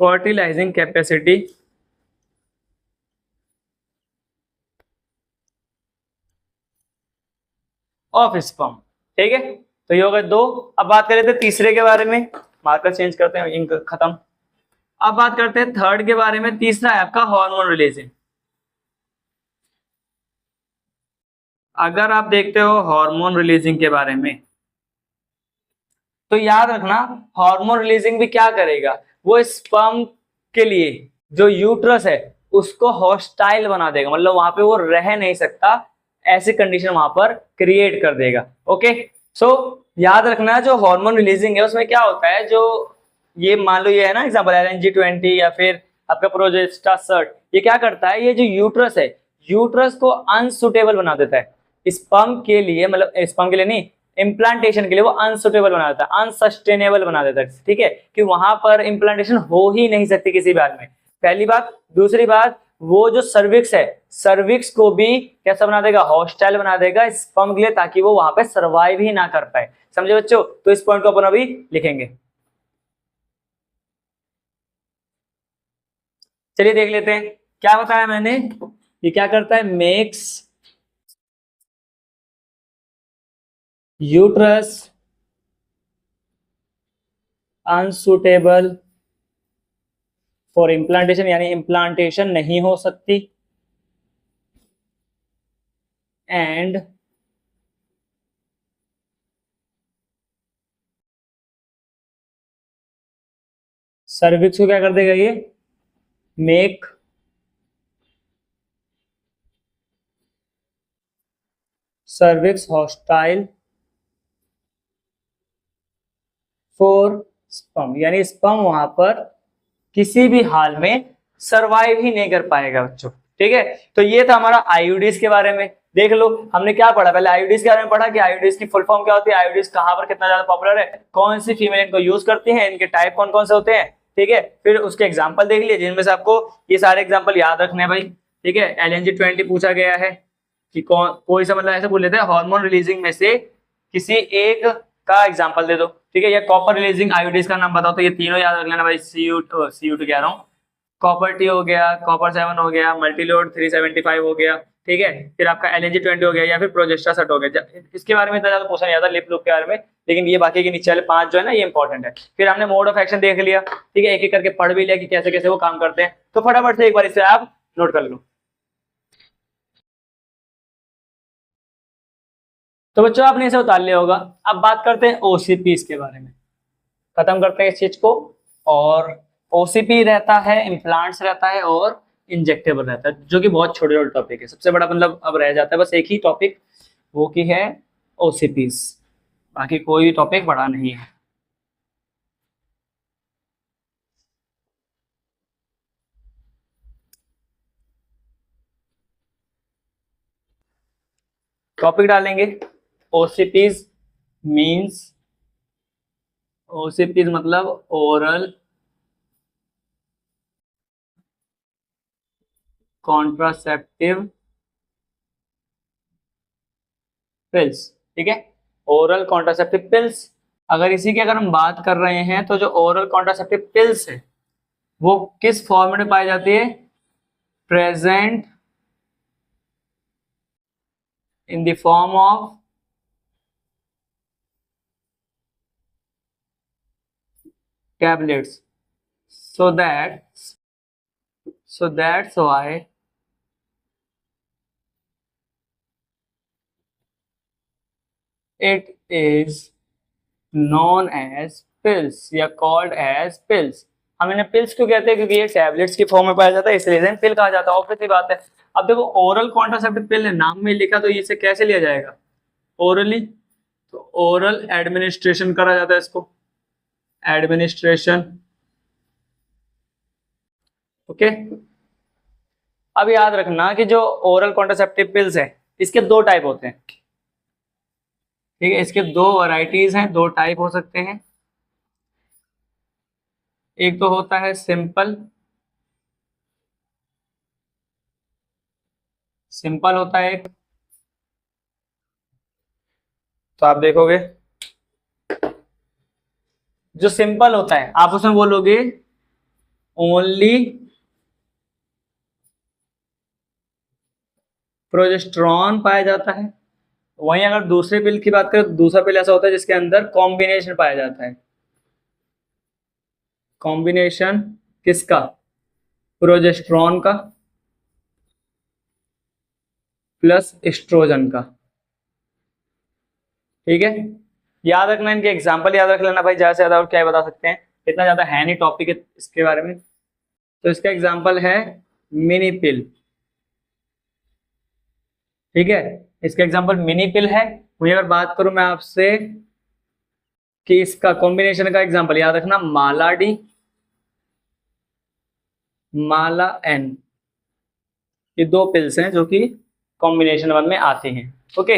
fertilizing capacity of sperm. ठीक है, तो ये हो गए दो। अब बात करें थे तीसरे के बारे में, मार्कर चेंज करते हैं, इंक खत्म। अब बात करते हैं थर्ड के बारे में। तीसरा है आपका हार्मोन रिलीजिंग। अगर आप देखते हो हार्मोन रिलीजिंग के बारे में, तो याद रखना हार्मोन रिलीजिंग भी क्या करेगा, वो स्पर्म के लिए जो यूट्रस है उसको हॉस्टाइल बना देगा, मतलब वहां पे वो रह नहीं सकता, ऐसी कंडीशन वहां पर क्रिएट कर देगा। ओके, सो याद रखना जो हार्मोन रिलीजिंग है उसमें क्या होता है, जो ये मान लो ये है ना एग्जाम्पल LNG-20 या फिर आपका प्रोजेस्टासर्ट, ये क्या करता है, ये जो यूट्रस है, यूट्रस को अनसुटेबल बना देता है स्पर्म के लिए, मतलब स्पर्म के लिए नहीं, इम्प्लांटेशन के लिए वो अनसुटेबल बना देता है, अनसस्टेनेबल बना देता है। ठीक है, कि वहां पर इम्प्लांटेशन हो ही नहीं सकती किसी बात में, पहली बात। दूसरी बात, वो जो सर्विक्स है, सर्विक्स को भी कैसा बना देगा, हॉस्टाइल बना देगा स्पर्म के लिए, ताकि वो वहां पे सर्वाइव ही ना कर पाए। समझे बच्चों, तो इस पॉइंट को अपन अभी लिखेंगे। चलिए देख लेते हैं क्या बताया मैंने, ये क्या करता है, makes uterus unsuitable for implantation, यानी इम्प्लांटेशन नहीं हो सकती, एंड सर्विक्स को क्या कर देगा, ये make cervix hostile for sperm, यानी स्पर्म वहां पर किसी भी हाल में सरवाइव ही नहीं कर पाएगा बच्चों। ठीक है, तो ये था हमारा आईयूडीज के बारे में। देख लो हमने क्या पढ़ा, पहले आईयूडीज के बारे में पढ़ा कि आईयूडीज की फुल फॉर्म क्या होती है, आईयूडीज कहाँ पर कितना ज्यादा पॉपुलर है, कौन सी फीमेल इनको यूज करती है, इनके टाइप कौन कौन से होते हैं। ठीक है, फिर उसके एग्जाम्पल देख लिए जिनमें से आपको ये सारे एग्जाम्पल याद रखने हैं भाई। ठीक है, LNG-20 पूछा गया है कि कौन, कोई सा मतलब ऐसे बोल लेते हैं हार्मोन रिलीजिंग में से किसी एक का एग्जाम्पल दे दो। ठीक है, या कॉपर रिलीजिंग आईयूडीज का नाम बताओ, तो ये तीनों याद रख लेना भाई। CU2 कह रहा हूँ, कॉपर टी हो गया, कॉपर 7 हो गया, मल्टीलोड 375 हो गया। ठीक है, फिर आपका LNG-20 हो गया, या फिर प्रोजेस्टासट हो गया। इसके बारे में इतना ज्यादा पूछा नहीं जाता लिप लूप के बारे में, लेकिन ये बाकी के नीचे वाले 5 जो है ना ये इंपॉर्टेंट है। फिर हमने मोड ऑफ एक्शन देख लिया। ठीक है, एक एक करके पढ़ भी लिया कि कैसे कैसे वो काम करते हैं, तो फटाफट से एक बार इसे आप नोट कर लो। तो बच्चों आपने इसे उतार लिया होगा। अब बात करते हैं OCPs के बारे में, खत्म करते हैं इस चीज को। और OCP रहता है, इम्प्लांट्स रहता है और इंजेक्टेबल रहता है, जो कि बहुत छोटे छोटे टॉपिक है। सबसे बड़ा मतलब अब रह जाता है बस एक ही टॉपिक, वो की है OCPs, बाकी कोई भी टॉपिक बड़ा नहीं है। टॉपिक डालेंगे OCPs मींस, OCPs मतलब ओरल कॉन्ट्रासेप्टिव पिल्स। ठीक है, ओरल कॉन्ट्रासेप्टिव पिल्स। अगर हम बात कर रहे हैं तो जो ओरल कॉन्ट्रासेप्टिव पिल्स है वो किस फॉर्म में पाई जाती है, present in the form of tablets, so that's why it is known as pills या called as pills। हम इन्हें पिल्स क्यों कहते हैं, क्योंकि ये टैबलेट्स की फॉर्म में पाया जाता है, इसलिए इन्हें पिल कहा जाता है। ऑब्वियस बात है। अब देखो ओरल कॉन्ट्रासेप्टिव पिल है, नाम में लिखा, तो इसे कैसे लिया जाएगा, ओरली। तो ओरल एडमिनिस्ट्रेशन करा जाता है इसको, एडमिनिस्ट्रेशन। ओके, अब याद रखना कि जो ओरल कॉन्ट्रासेप्टिव पिल्स है इसके 2 टाइप होते हैं। ठीक है, इसके 2 वैरायटीज हैं, 2 टाइप हो सकते हैं। एक तो होता है सिंपल, सिंपल होता है एक, तो आप देखोगे जो सिंपल होता है आप उसमें बोलोगे ओनली प्रोजेस्टेरॉन पाया जाता है। वहीं अगर दूसरे पिल की बात करें तो दूसरा पिल ऐसा होता है जिसके अंदर कॉम्बिनेशन पाया जाता है। कॉम्बिनेशन किसका, प्रोजेस्टेरॉन का प्लस एस्ट्रोजन का। ठीक है, याद रखना, इनके एग्जांपल याद रख लेना भाई, ज्यादा से ज्यादा और क्या बता सकते हैं, इतना ज्यादा है नहीं टॉपिक इसके बारे में। तो इसका एग्जांपल है मिनी पिल। ठीक है, इसका एग्जांपल मिनी पिल है। वहीं अगर बात करूं मैं आपसे कि इसका कॉम्बिनेशन का एग्जांपल याद रखना, माला डी, माला एन, ये 2 पिल्स हैं जो कि कॉम्बिनेशन 1 में आती हैं। ओके,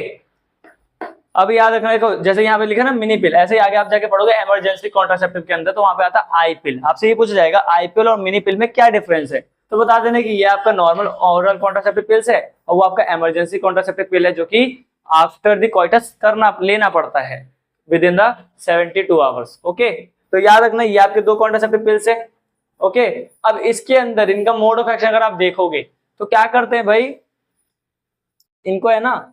अब याद रखना, देखो जैसे यहाँ पे लिखा ना मिनी पिल, ऐसे ही आगे आप जाके पढ़ोगे इमरजेंसी कॉन्ट्रासेप्टिव के अंदर, तो वहां पे आता है आई पिल। आपसे ये पूछा जाएगा आई पिल और मिनी पिल में क्या डिफरेंस है, तो बता देना कि ये आपका नॉर्मल ओरल कॉन्ट्रासेप्टिव पिल्स है और वो आपका इमरजेंसी कॉन्ट्रासेप्टिव पिल है, जो कि आफ्टर द कोइटस लेना पड़ता है with in the 72 hours. Okay, तो याद रखना ये आपके 2 कॉन्ट्रासेप्टिव पिल्स है। ओके, अब इसके अंदर इनका मोड ऑफ एक्शन अगर आप देखोगे तो क्या करते हैं भाई, इनको है ना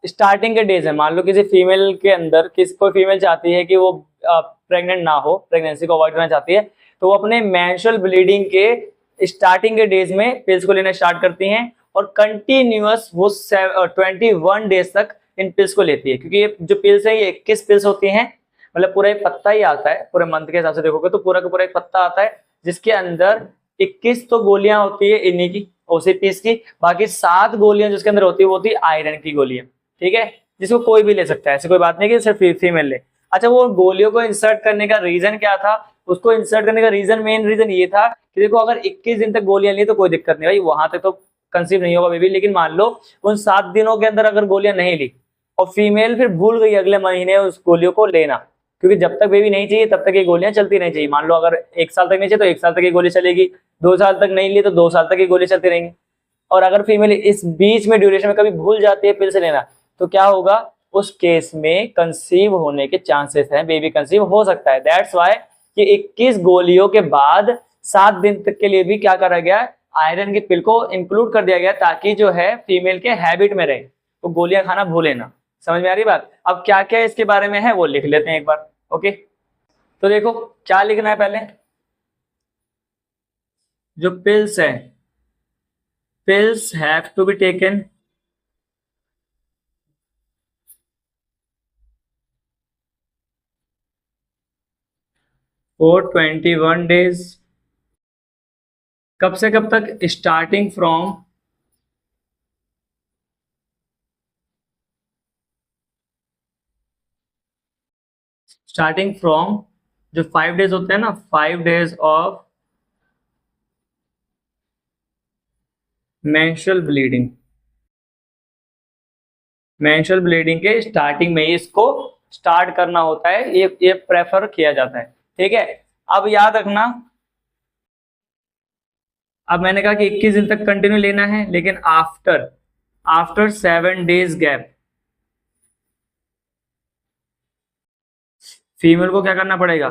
स्टार्टिंग के डेज है, मान लो किसी फीमेल के अंदर कोई फीमेल चाहती है कि वो प्रेग्नेंट ना हो, प्रेगनेंसी को अवॉइड करना चाहती है, तो वो अपने मेंस्ट्रुअल ब्लीडिंग के स्टार्टिंग के डेज में पिल्स को लेना स्टार्ट करती हैं और कंटिन्यूअस वो 21 डेज तक इन पिल्स को लेती है। क्योंकि ये जो पिल्स है ये 21 पिल्स होती हैं, मतलब पूरा एक पत्ता ही आता है, पूरे मंथ के हिसाब से देखोगे तो पूरा का पूरा एक पत्ता आता है, जिसके अंदर 21 तो गोलियां होती है इन्हीं की OCPs की, बाकी 7 गोलियां जिसके अंदर होती है वो होती है आयरन की गोलियां। ठीक है, जिसको कोई भी ले सकता है, ऐसी कोई बात नहीं कि सिर्फ फीमेल ले। अच्छा, वो गोलियों को इंसर्ट करने का रीजन क्या था, उसको इंसर्ट करने का रीजन, मेन रीजन ये था कि देखो अगर 21 दिन तक गोलियां ली तो कोई दिक्कत नहीं भाई, वहां तक तो कंसीव नहीं होगा बेबी। लेकिन मान लो उन 7 दिनों के अंदर अगर गोलियां नहीं ली और फीमेल फिर भूल गई अगले महीने उस गोलियों को लेना, क्योंकि जब तक बेबी नहीं चाहिए तब तक ये गोलियां चलती नहीं चाहिए। मान लो अगर 1 साल तक नहीं चाहिए तो 1 साल तक ये गोली चलेगी, 2 साल तक नहीं ली तो 2 साल तक ये गोली चलती रहेंगी। और अगर फीमेल इस बीच में ड्यूरेशन में कभी भूल जाती है पिल से लेना, तो क्या होगा, उस केस में कंसीव होने के चांसेस हैं, बेबी कंसीव हो सकता है। दैट्स वाई कि 21 गोलियों के बाद 7 दिन तक के लिए भी क्या करा गया, आयरन की पिल को इंक्लूड कर दिया गया, ताकि जो है फीमेल के हैबिट में रहे, तो गोलियां खाना भूले ना। समझ में आ रही बात? अब क्या क्या इसके बारे में है वो लिख लेते हैं एक बार। ओके, तो देखो क्या लिखना है पहले, जो पिल्स है, pills have to be taken for 21 days। कब से कब तक? स्टार्टिंग फ्रॉम जो 5 डेज होते हैं ना, 5 डेज ऑफ मेंस्ट्रुअल ब्लीडिंग के स्टार्टिंग में ही इसको स्टार्ट करना होता है, ये प्रेफर किया जाता है। ठीक है, अब याद रखना, अब मैंने कहा कि 21 दिन तक कंटिन्यू लेना है, लेकिन आफ्टर 7 डेज गैप फीमेल को क्या करना पड़ेगा,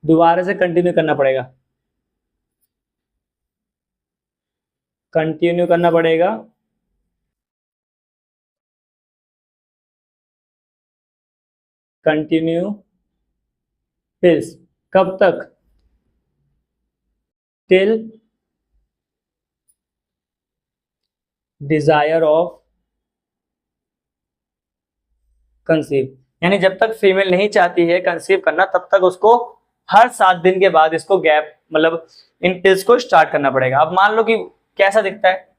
दोबारा से कंटिन्यू करना पड़ेगा, कंटिन्यू पिल्स। कब तक? टिल डिजायर ऑफ कंसीव, यानी जब तक फीमेल नहीं चाहती है कंसीव करना तब तक उसको हर 7 दिन के बाद इसको गैप, मतलब इन पिल्स को स्टार्ट करना पड़ेगा। अब मान लो कि कैसा दिखता है,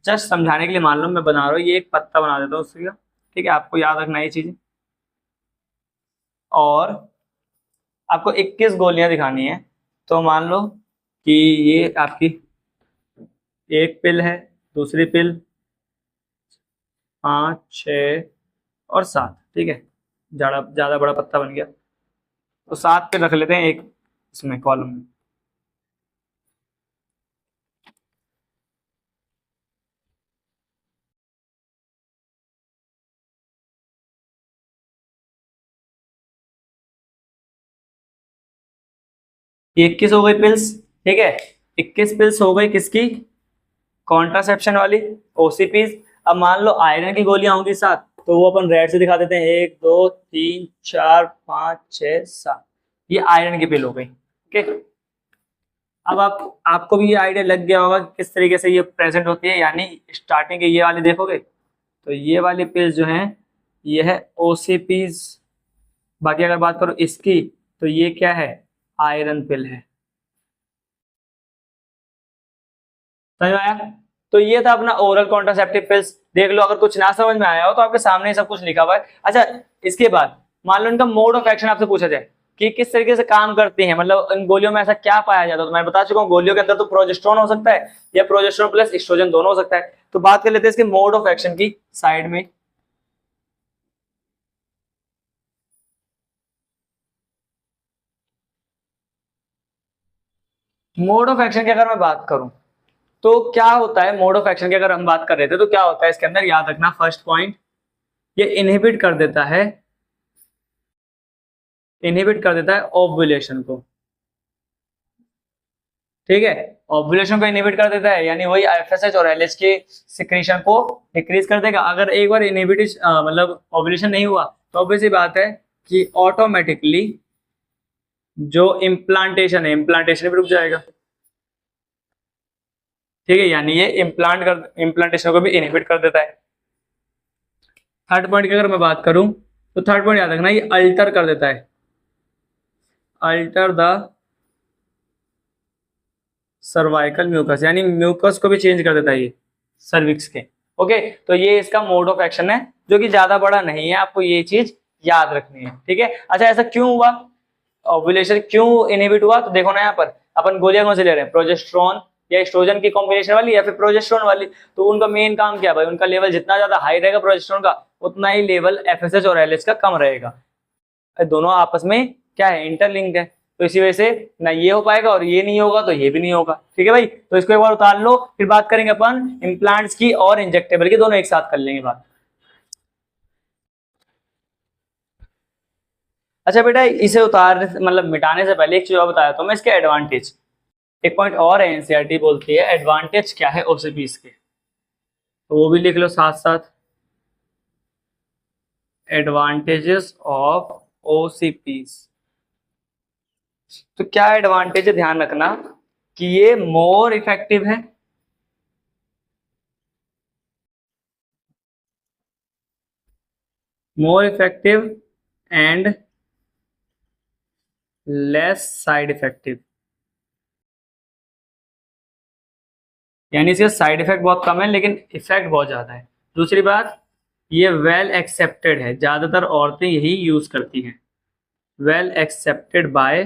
जस्ट समझाने के लिए मान लो मैं बना रहा हूँ, ये एक पत्ता बना देता हूँ उसका। ठीक है, आपको याद रखना ये चीज, और आपको 21 गोलियां दिखानी है। तो मान लो कि ये आपकी एक पिल है, दूसरी पिल, 5, 6 और 7। ठीक है, ज्यादा बड़ा पत्ता बन गया, तो 7 पे रख लेते हैं एक इसमें कॉलम में। ये 21 हो गई पिल्स। ठीक है, 21 पिल्स हो गई किसकी, कॉन्ट्रासेप्शन वाली, ओसीपीज। अब मान लो आयरन की गोलियां होंगी 7, तो वो अपन रेड से दिखा देते हैं, 1 2 3 4 5 6 7, ये आयरन की पिल हो गई। ठीक है, अब आपको भी ये आइडिया लग गया होगा कि किस तरीके से ये प्रेजेंट होती है। यानी स्टार्टिंग के ये वाली देखोगे तो ये वाली पिल्स जो है ये है ओसीपीज। बाकी अगर बात करो इसकी तो ये क्या है, आयरन पिल है। समझ में आया? तो ये था अपना ओरल कॉन्ट्रासेप्टिव पिल्स। देख लो, अगर कुछ ना समझ में आया हो तो आपके सामने ही सब कुछ लिखा हुआ है। अच्छा, इसके बाद मान लो इनका मोड ऑफ एक्शन आपसे पूछा जाए कि किस तरीके से काम करती हैं, मतलब इन गोलियों में ऐसा क्या पाया जाता है, तो मैं बता चुका हूँ गोलियों के अंदर तो प्रोजेस्टेरोन हो सकता है या प्रोजेस्टेरोन प्लस एस्ट्रोजन दोनों हो सकता है। तो बात कर लेते हैं इसके मोड ऑफ एक्शन की साइड में। मोड ऑफ एक्शन की अगर मैं बात करूं तो क्या होता है, मोड ऑफ एक्शन की अगर हम बात कर रहे थे तो क्या होता है इसके अंदर, याद रखना फर्स्ट पॉइंट, ये इनहिबिट कर देता है ओव्यूलेशन को। ठीक है, ओव्यूलेशन को इनहिबिट कर देता है, यानी वही एफएसएच और एलएच के सिक्रीशन को डिक्रीज कर देगा। अगर एक बार इनहिबिट मतलब ओव्यूलेशन नहीं हुआ तो ऑब्वियस सी बात है कि ऑटोमेटिकली जो इम्प्लांटेशन है, इम्प्लांटेशन भी रुक जाएगा। ठीक है, यानी ये इम्प्लांटेशन को भी इनहिबिट कर देता है। थर्ड पॉइंट की अगर मैं बात करूं तो थर्ड पॉइंट याद रखना, ये अल्टर कर देता है, अल्टर द सर्वाइकल म्यूकस, यानी म्यूकस को भी चेंज कर देता है ये सर्विक्स के। ओके, तो ये इसका मोड ऑफ एक्शन है जो कि ज्यादा बड़ा नहीं है, आपको ये चीज याद रखनी है। ठीक है, अच्छा ऐसा क्यों हुआ, ओव्यूलेशन क्यों इनहिबिट हुआ, तो देखो ना यहाँ पर अपन गोलियां कौन से ले रहे हैं, प्रोजेस्टेरोन या एस्ट्रोजन की कॉम्बिनेशन वाली या फिर प्रोजेस्टेरोन वाली। तो उनका मेन काम क्या है भाई, उनका लेवल जितना ज्यादा हाई रहेगा प्रोजेस्टेरोन का, उतना ही लेवल एफएसएच और एलएच का कम रहेगा। दोनों आपस में क्या है, इंटरलिंक्ड है। तो इसी वजह से ना ये हो पाएगा और ये नहीं होगा तो ये भी नहीं होगा। ठीक है भाई, तो इसको एक बार उतार लो, फिर बात करेंगे अपन इम्प्लांट्स की और इंजेक्टेबल की, दोनों एक साथ कर लेंगे बात। अच्छा बेटा, इसे उतारने से मतलब मिटाने से पहले एक चीज और बताया तो मैं, इसके एडवांटेज, एक पॉइंट और है, एनसीईआरटी बोलती है एडवांटेज क्या है ओसीपीज के, तो वो भी लिख लो साथ साथ, एडवांटेजेस ऑफ ओसीपीज। तो क्या एडवांटेज है, ध्यान रखना कि ये मोर इफेक्टिव है, more effective and less side effective, यानी इसके साइड इफेक्ट बहुत कम है लेकिन इफेक्ट बहुत ज्यादा है। दूसरी बात, ये वेल एक्सेप्टेड है, ज्यादातर औरतें यही यूज करती हैं, वेल एक्सेप्टेड बाय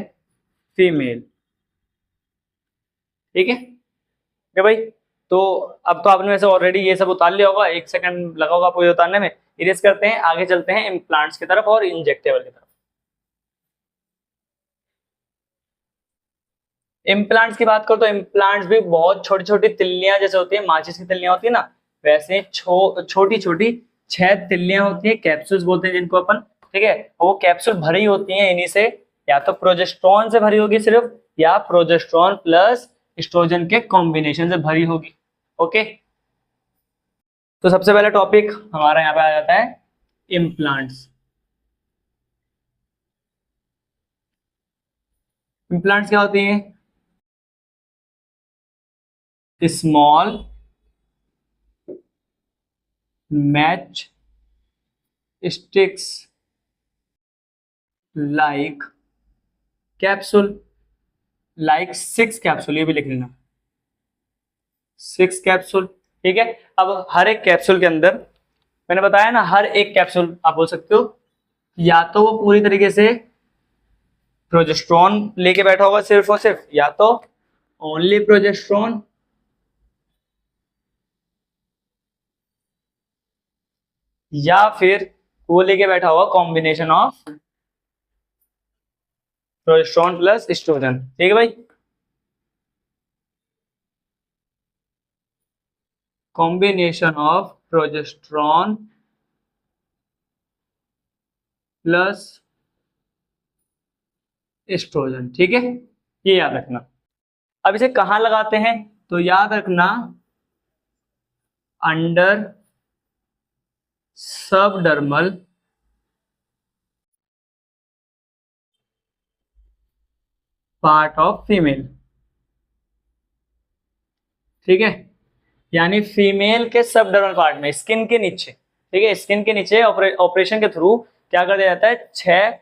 फीमेल। ठीक है क्या भाई, तो अब तो आपने वैसे ऑलरेडी ये सब उतार लिया होगा, 1 सेकंड लगा होगा आपको ये उतारने में। इरेज करते हैं, आगे चलते हैं इम्प्लांट्स की तरफ और इंजेक्टेबल की तरफ। इम्प्लांट्स की बात करो तो इम्प्लांट्स भी बहुत छोटी छोटी तिल्लियां जैसे होती है, माचिस की तिल्लियां होती है ना, वैसे छोटी छोटी 6 तिल्लियां होती है, कैप्सूल्स बोलते हैं जिनको अपन। ठीक है, वो कैप्सूल भरी होती है इन्हीं से, या तो प्रोजेस्टेरोन से भरी होगी सिर्फ, या प्रोजेस्टेरोन प्लस एस्ट्रोजन के कॉम्बिनेशन से भरी होगी। ओके, तो सबसे पहला टॉपिक हमारा यहाँ पे आ जाता है इम्प्लांट्स। इम्प्लांट्स क्या होती है, small match sticks like capsule, like 6 capsule, ये भी लिख लेना 6 कैप्सूल। ठीक है, अब हर एक कैप्सूल के अंदर, मैंने बताया ना, हर एक कैप्सूल आप बोल सकते हो या तो वो पूरी तरीके से प्रोजेस्टेरोन लेके बैठा होगा सिर्फ और सिर्फ, या तो ओनली प्रोजेस्टेरोन, या फिर वो लेके बैठा होगा combination of progesterone plus oestrogen. ठीक है भाई, combination of progesterone plus oestrogen. ठीक है, ये याद रखना। अब इसे कहां लगाते हैं, तो याद रखना under subdermal part of female. ठीक है, यानी फीमेल के सबडर्मल पार्ट में, स्किन के नीचे। ठीक है, स्किन के नीचे ऑपरेशन के थ्रू क्या कर दिया जाता है, 6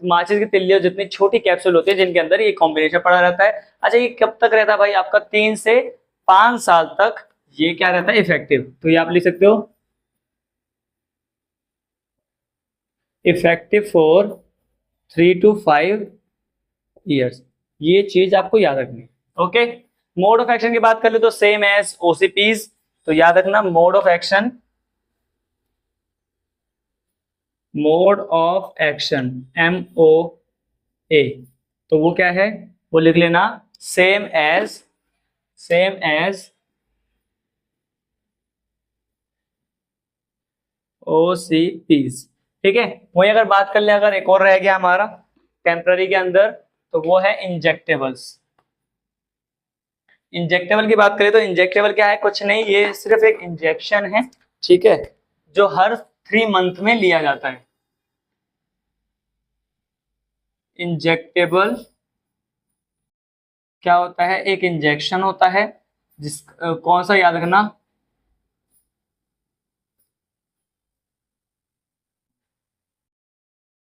माचिस की तिल्लियों जितनी छोटी कैप्सूल होती है जिनके अंदर ये कॉम्बिनेशन पड़ा रहता है। अच्छा, ये कब तक रहता है भाई, आपका 3 से 5 साल तक ये क्या रहता है, इफेक्टिव। तो ये आप लिख सकते हो इफेक्टिव फॉर 3 to 5 ईयर्स। ये चीज आपको याद रखनी है। ओके, मोड ऑफ एक्शन की बात कर ले तो सेम एज ओसीपीज, तो याद रखना mode of action, mode of action MOA, तो वो क्या है, वो लिख लेना सेम एज OCPs। ठीक है, वही अगर बात कर ले, अगर एक और रह गया हमारा टेम्पररी के अंदर, तो वो है इंजेक्टेबल्स। इंजेक्टेबल की बात करें तो इंजेक्टेबल क्या है, कुछ नहीं, ये सिर्फ एक इंजेक्शन है। ठीक है, जो हर 3 मंथ में लिया जाता है। इंजेक्टेबल क्या होता है, एक इंजेक्शन होता है, जिस कौन सा याद रखना,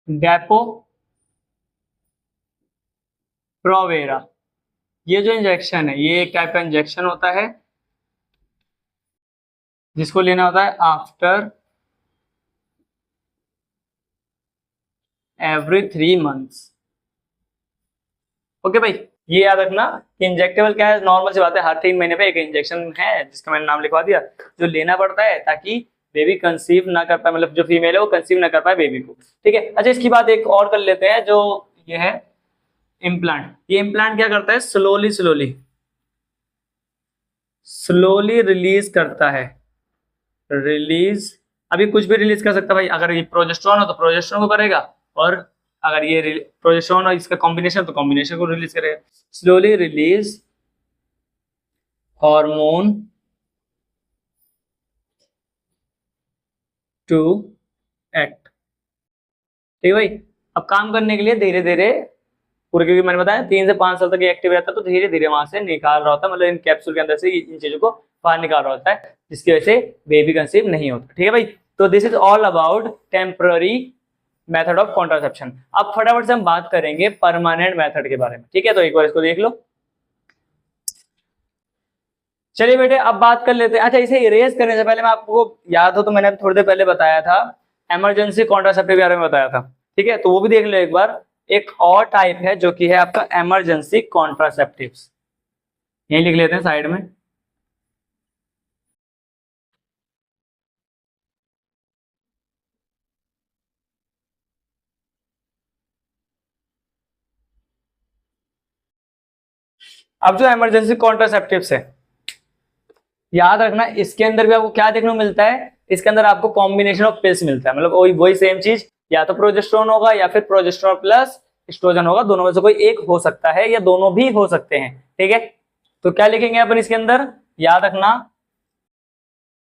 डेपो प्रोवेरा। ये जो इंजेक्शन है, ये एक टाइप का इंजेक्शन होता है जिसको लेना होता है आफ्टर एवरी 3 मंथ्स। ओके भाई, ये याद रखना कि इंजेक्टेबल क्या है, नॉर्मल सी बात है, हर 3 महीने पे एक इंजेक्शन है जिसका मैंने नाम लिखवा दिया, जो लेना पड़ता है ताकि बेबी कंसीव ना कर पाए, मतलब जो फीमेल है वो कंसीव ना कर पाए बेबी को। ठीक है, अच्छा इसकी बात एक और कर लेते हैं, जो ये है इम्प्लांट। ये इम्प्लांट क्या करता है, स्लोली स्लोली स्लोली रिलीज करता है, रिलीज, अभी कुछ भी रिलीज कर सकता है भाई, अगर ये प्रोजेस्टेरॉन हो तो प्रोजेस्टेरॉन को करेगा, और अगर ये प्रोजेस्टेरॉन और इसका कॉम्बिनेशन तो कॉम्बिनेशन को रिलीज करेगा। Slowly release hormone to act. ठीक है भाई, अब काम करने के लिए धीरे धीरे पूरे, क्योंकि मैंने बताया 3 से 5 साल तक ये एक्टिव रहता है, तो धीरे धीरे वहां से निकाल रहा होता है, मतलब इन कैप्सूल के अंदर से इन चीजों को बाहर निकाल रहा होता है, जिसकी वजह से बेबी कंसीव नहीं होता। ठीक है भाई, तो this is all about temporary method of contraception. अब फटाफट से हम बात करेंगे परमानेंट मेथड के बारे में। ठीक है, तो एक बार इसको देख लो। चलिए बेटे, अब बात कर लेते हैं। अच्छा, इसे इरेज करने से पहले मैं आपको, याद हो तो मैंने थोड़ी देर पहले बताया था इमरजेंसी कॉन्ट्रासेप्टिव के बारे में बताया था। ठीक है, तो वो भी देख लो एक बार। एक और टाइप है जो कि है आपका इमरजेंसी कॉन्ट्रासेप्टिव्स, यही लिख लेते हैं साइड में। अब जो इमरजेंसी कॉन्ट्रासेप्टिव्स है, याद रखना इसके अंदर भी आपको क्या देखने को मिलता है, इसके अंदर आपको कॉम्बिनेशन ऑफ पिल्स मिलता है, मतलब वही वही सेम चीज, या तो प्रोजेस्टेरॉन होगा या फिर प्रोजेस्टेरॉन प्लस एस्ट्रोजन होगा, दोनों में से कोई एक हो सकता है या दोनों भी हो सकते हैं। ठीक है, तो क्या लिखेंगे अपन इसके अंदर, याद रखना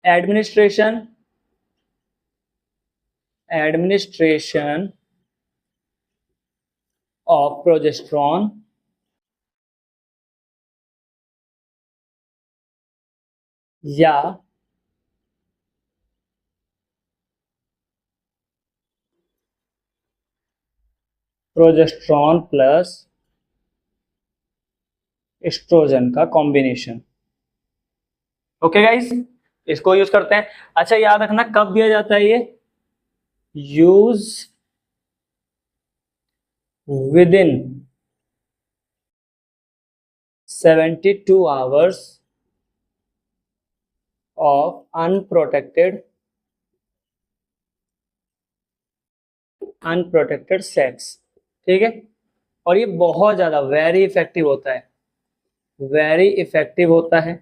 एडमिनिस्ट्रेशन, एडमिनिस्ट्रेशन ऑफ प्रोजेस्टेरॉन या प्रोजेस्टेरॉन प्लस एस्ट्रोजन का कॉम्बिनेशन। ओके गाइस, इसको यूज करते हैं। अच्छा, याद रखना कब दिया जाता है ये, use with in 72 hours of unprotected sex. ठीक है, और ये बहुत ज्यादा वेरी इफेक्टिव होता है, वेरी इफेक्टिव होता है,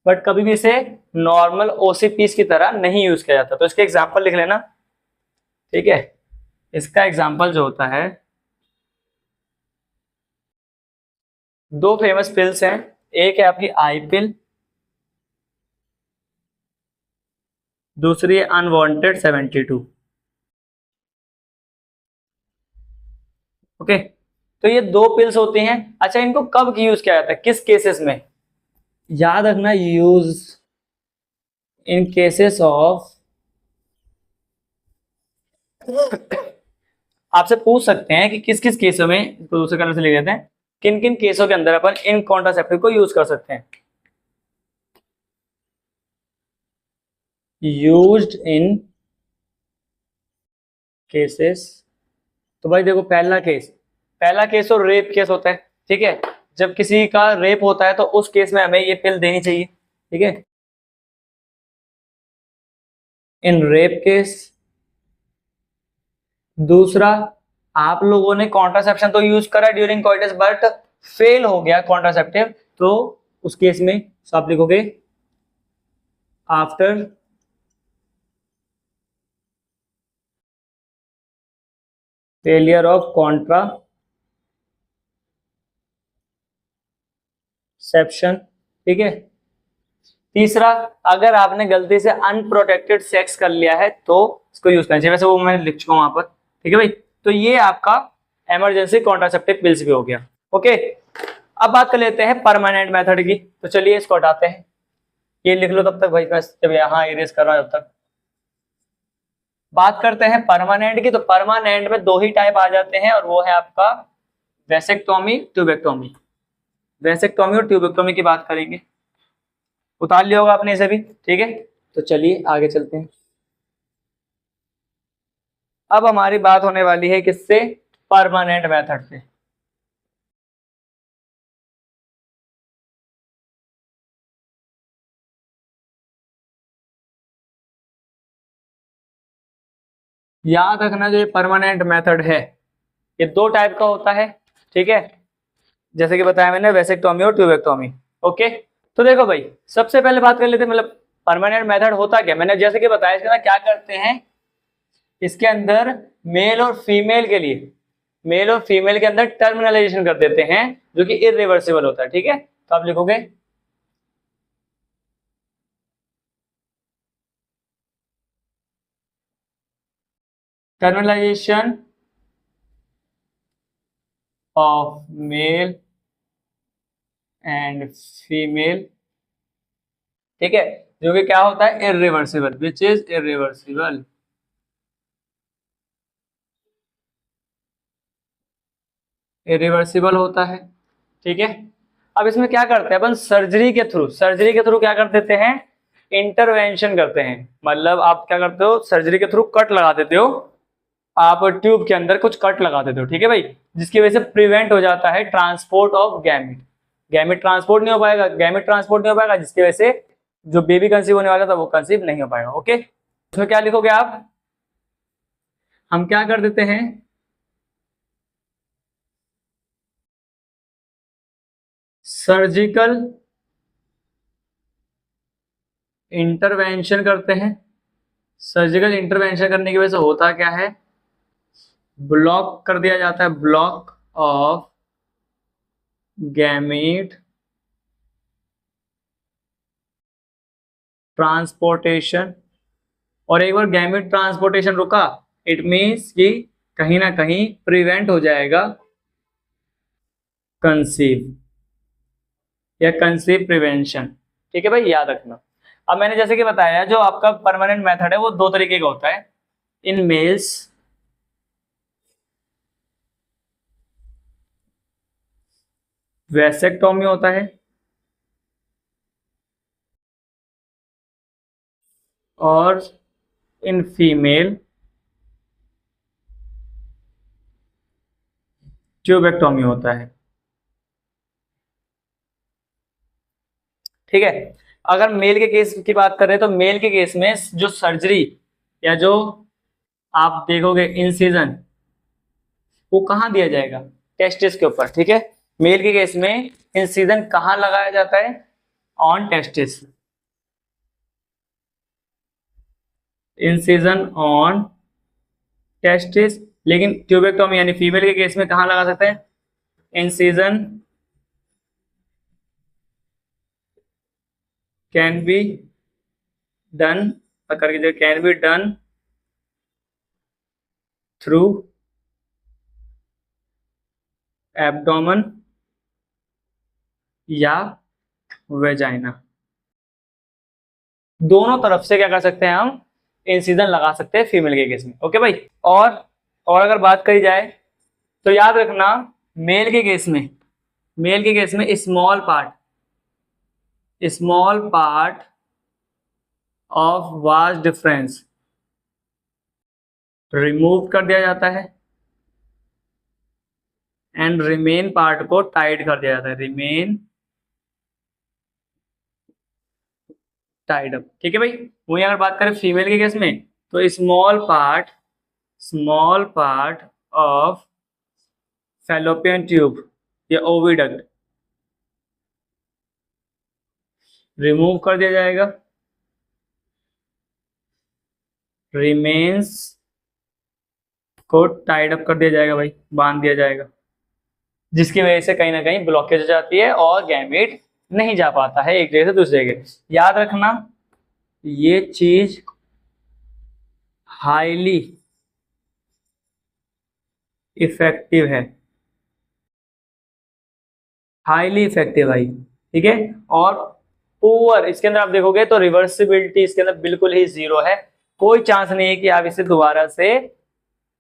बट कभी भी इसे नॉर्मल ओसीपीस की तरह नहीं यूज किया जाता। तो इसके एग्जांपल लिख लेना। ठीक है, इसका एग्जांपल जो होता है, दो फेमस पिल्स हैं, एक है आपकी आई पिल, दूसरी है अनवांटेड 72। ओके, तो ये दो पिल्स होती हैं। अच्छा, इनको कब यूज किया जाता है, किस केसेस में, याद रखना यूज इन केसेस ऑफ, आपसे पूछ सकते हैं कि किस किस केसों में, इसको दूसरे कलर से लिख देते हैं, किन किन केसों के अंदर अपन इन कॉन्ट्रासेप्टिव को यूज कर सकते हैं। यूज्ड इन केसेस, तो भाई देखो, पहला केस तो रेप केस होता है। ठीक है, जब किसी का रेप होता है तो उस केस में हमें ये पिल देनी चाहिए। ठीक है, इन रेप केस। दूसरा, आप लोगों ने कॉन्ट्रासेप्शन तो यूज करा ड्यूरिंग कॉइटस बट फेल हो गया कॉन्ट्रासेप्टिव, तो उस केस में आप लिखोगे आफ्टर फेलियर ऑफ कॉन्ट्रासेप्शन। ठीक है, तीसरा, अगर आपने गलती से अनप्रोटेक्टेड सेक्स कर लिया है तो इसको यूज करना चाहिए, वैसे वो मैंने लिख चुका हूं वहां पर। ठीक है भाई, तो ये आपका इमरजेंसी कॉन्ट्रासेप्टिव पिल्स भी हो गया। ओके, अब बात कर लेते हैं परमानेंट मेथड की। तो चलिए इसको हटाते हैं, ये लिख लो तब तक भाई, मैं जब यहाँ इरेज कर रहा हूं तब तक बात करते हैं परमानेंट की। तो परमानेंट में दो ही टाइप आ जाते हैं, और वो है आपका वेसेक्टोमी, ट्यूबेक्टोमी। वेसेक्टोमी और ट्यूबेक्टोमी की बात करेंगे, उतार लिया होगा आपने इसे भी। ठीक है, तो चलिए आगे चलते हैं। अब हमारी बात होने वाली है किससे, परमानेंट मेथड से। याद रखना जो ये परमानेंट मेथड है ये दो टाइप का होता है, ठीक है, जैसे कि बताया मैंने वेसेक्टोमी और ट्यूबेक्टोमी। ओके, तो देखो भाई सबसे पहले बात कर लेते हैं मतलब परमानेंट मेथड होता क्या। मैंने जैसे कि बताया इसके अंदर क्या करते हैं, इसके अंदर मेल और फीमेल के लिए, मेल और फीमेल के अंदर टर्मिनलाइजेशन कर देते हैं जो कि इरिवर्सिबल होता है, ठीक है। तो आप लिखोगे terminalisation of male and female, ठीक है, जो कि क्या होता है irreversible, which is irreversible. Irreversible होता है, ठीक है। अब इसमें क्या करते हैं अपन, सर्जरी के थ्रू, सर्जरी के थ्रू क्या कर देते हैं, इंटरवेंशन करते हैं। मतलब आप क्या करते हो, सर्जरी के थ्रू कट लगा देते हो, आप ट्यूब के अंदर कुछ कट लगा देते हो, ठीक है भाई, जिसकी वजह से प्रिवेंट हो जाता है transport of gamete. Gamete transport नहीं हो पाएगा, गैमिट ट्रांसपोर्ट नहीं हो पाएगा, जिसकी वजह से जो बेबी कंसीव होने वाला था वो कंसीव नहीं हो पाएगा। ओके, उसमें क्या लिखोगे आप, हम क्या कर देते हैं, सर्जिकल इंटरवेंशन करते हैं। सर्जिकल इंटरवेंशन करने की वजह से होता क्या है, ब्लॉक कर दिया जाता है, ब्लॉक ऑफ गैमीट ट्रांसपोर्टेशन। और एक बार गैमीट ट्रांसपोर्टेशन रुका, इट मीन्स कि कहीं ना कहीं प्रिवेंट हो जाएगा कंसीव या कंसीव प्रिवेंशन, ठीक है भाई, याद रखना। अब मैंने जैसे कि बताया जो आपका परमानेंट मेथड है वो दो तरीके का होता है, इन मेल्स वैसेक्टोमी होता है और इन फीमेल ट्यूबेक्टोमी होता है, ठीक है। अगर मेल के केस की बात कर रहे हैं तो मेल के केस में जो सर्जरी या जो आप देखोगे इंसिजन वो कहाँ दिया जाएगा, टेस्टिस के ऊपर, ठीक है। मेल के केस में इंसिजन कहाँ लगाया जाता है, on testis, incision on testis. लेकिन ट्यूबेक्टोमी यानी फीमेल के केस में कहाँ लगा सकते हैं, इंसिजन कैन बी डन, करके can be done through abdomen या वेजाइना, दोनों तरफ से क्या कर सकते हैं हम, इंसिजन लगा सकते हैं फीमेल के केस में। ओके भाई, और अगर बात करी जाए तो याद रखना मेल के केस में, मेल के केस में small part of vas deferens remove कर दिया जाता है एंड रिमेन पार्ट को टाइट कर दिया जाता है, रिमेन टाइड अप, ठीक है भाई। वही अगर बात करें फीमेल के केस में तो small part of fallopian tube या ओविडक्ट रिमूव कर दिया जाएगा, रिमेन्स को टाइड अप कर दिया जाएगा भाई, बांध दिया जाएगा, जिसकी वजह से कहीं ना कहीं ब्लॉकेज हो जाती है और गैमेट नहीं जा पाता है एक जगह से दूसरे जगह। याद रखना ये चीज हाईली इफेक्टिव है, हाईली इफेक्टिव भाई, ठीक है। और पुअर, इसके अंदर आप देखोगे तो रिवर्सिबिलिटी इसके अंदर बिल्कुल ही जीरो है, कोई चांस नहीं है कि आप इसे दोबारा से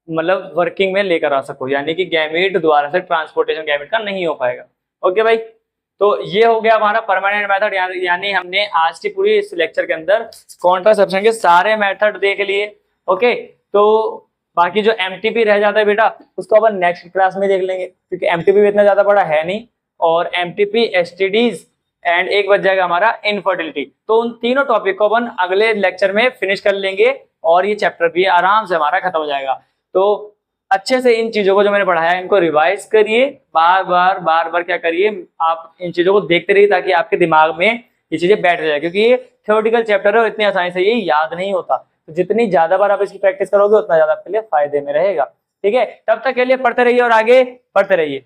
मतलब वर्किंग में लेकर आ सको, यानी कि गैमेट दोबारा से ट्रांसपोर्टेशन गैमेट का नहीं हो पाएगा। ओके भाई, तो ये हो गया हमारा परमानेंट मेथड, यानी हमने आज की पूरी इस लेक्चर के अंदर कॉन्ट्रासेप्शन के सारे मेथड देख लिए। ओके, तो बाकी जो एमटीपी रह जाता है बेटा उसको अपन नेक्स्ट क्लास में देख लेंगे, क्योंकि एमटीपी भी इतना ज्यादा बड़ा है नहीं, और एमटीपी एसटीडीज एंड एक बच जाएगा हमारा इनफर्टिलिटी। तो उन तीनों टॉपिक को अपन अगले लेक्चर में फिनिश कर लेंगे और ये चैप्टर भी आराम से हमारा खत्म हो जाएगा। तो अच्छे से इन चीजों को जो मैंने पढ़ाया इनको रिवाइज करिए, बार बार क्या करिए, आप इन चीजों को देखते रहिए ताकि आपके दिमाग में ये चीजें बैठ जाए, क्योंकि ये थ्योरेटिकल चैप्टर है और इतनी आसानी से ये याद नहीं होता। तो जितनी ज्यादा बार आप इसकी प्रैक्टिस करोगे उतना ज्यादा आपके लिए फायदे में रहेगा। ठीक है, तब तक के लिए पढ़ते रहिए और आगे बढ़ते रहिए।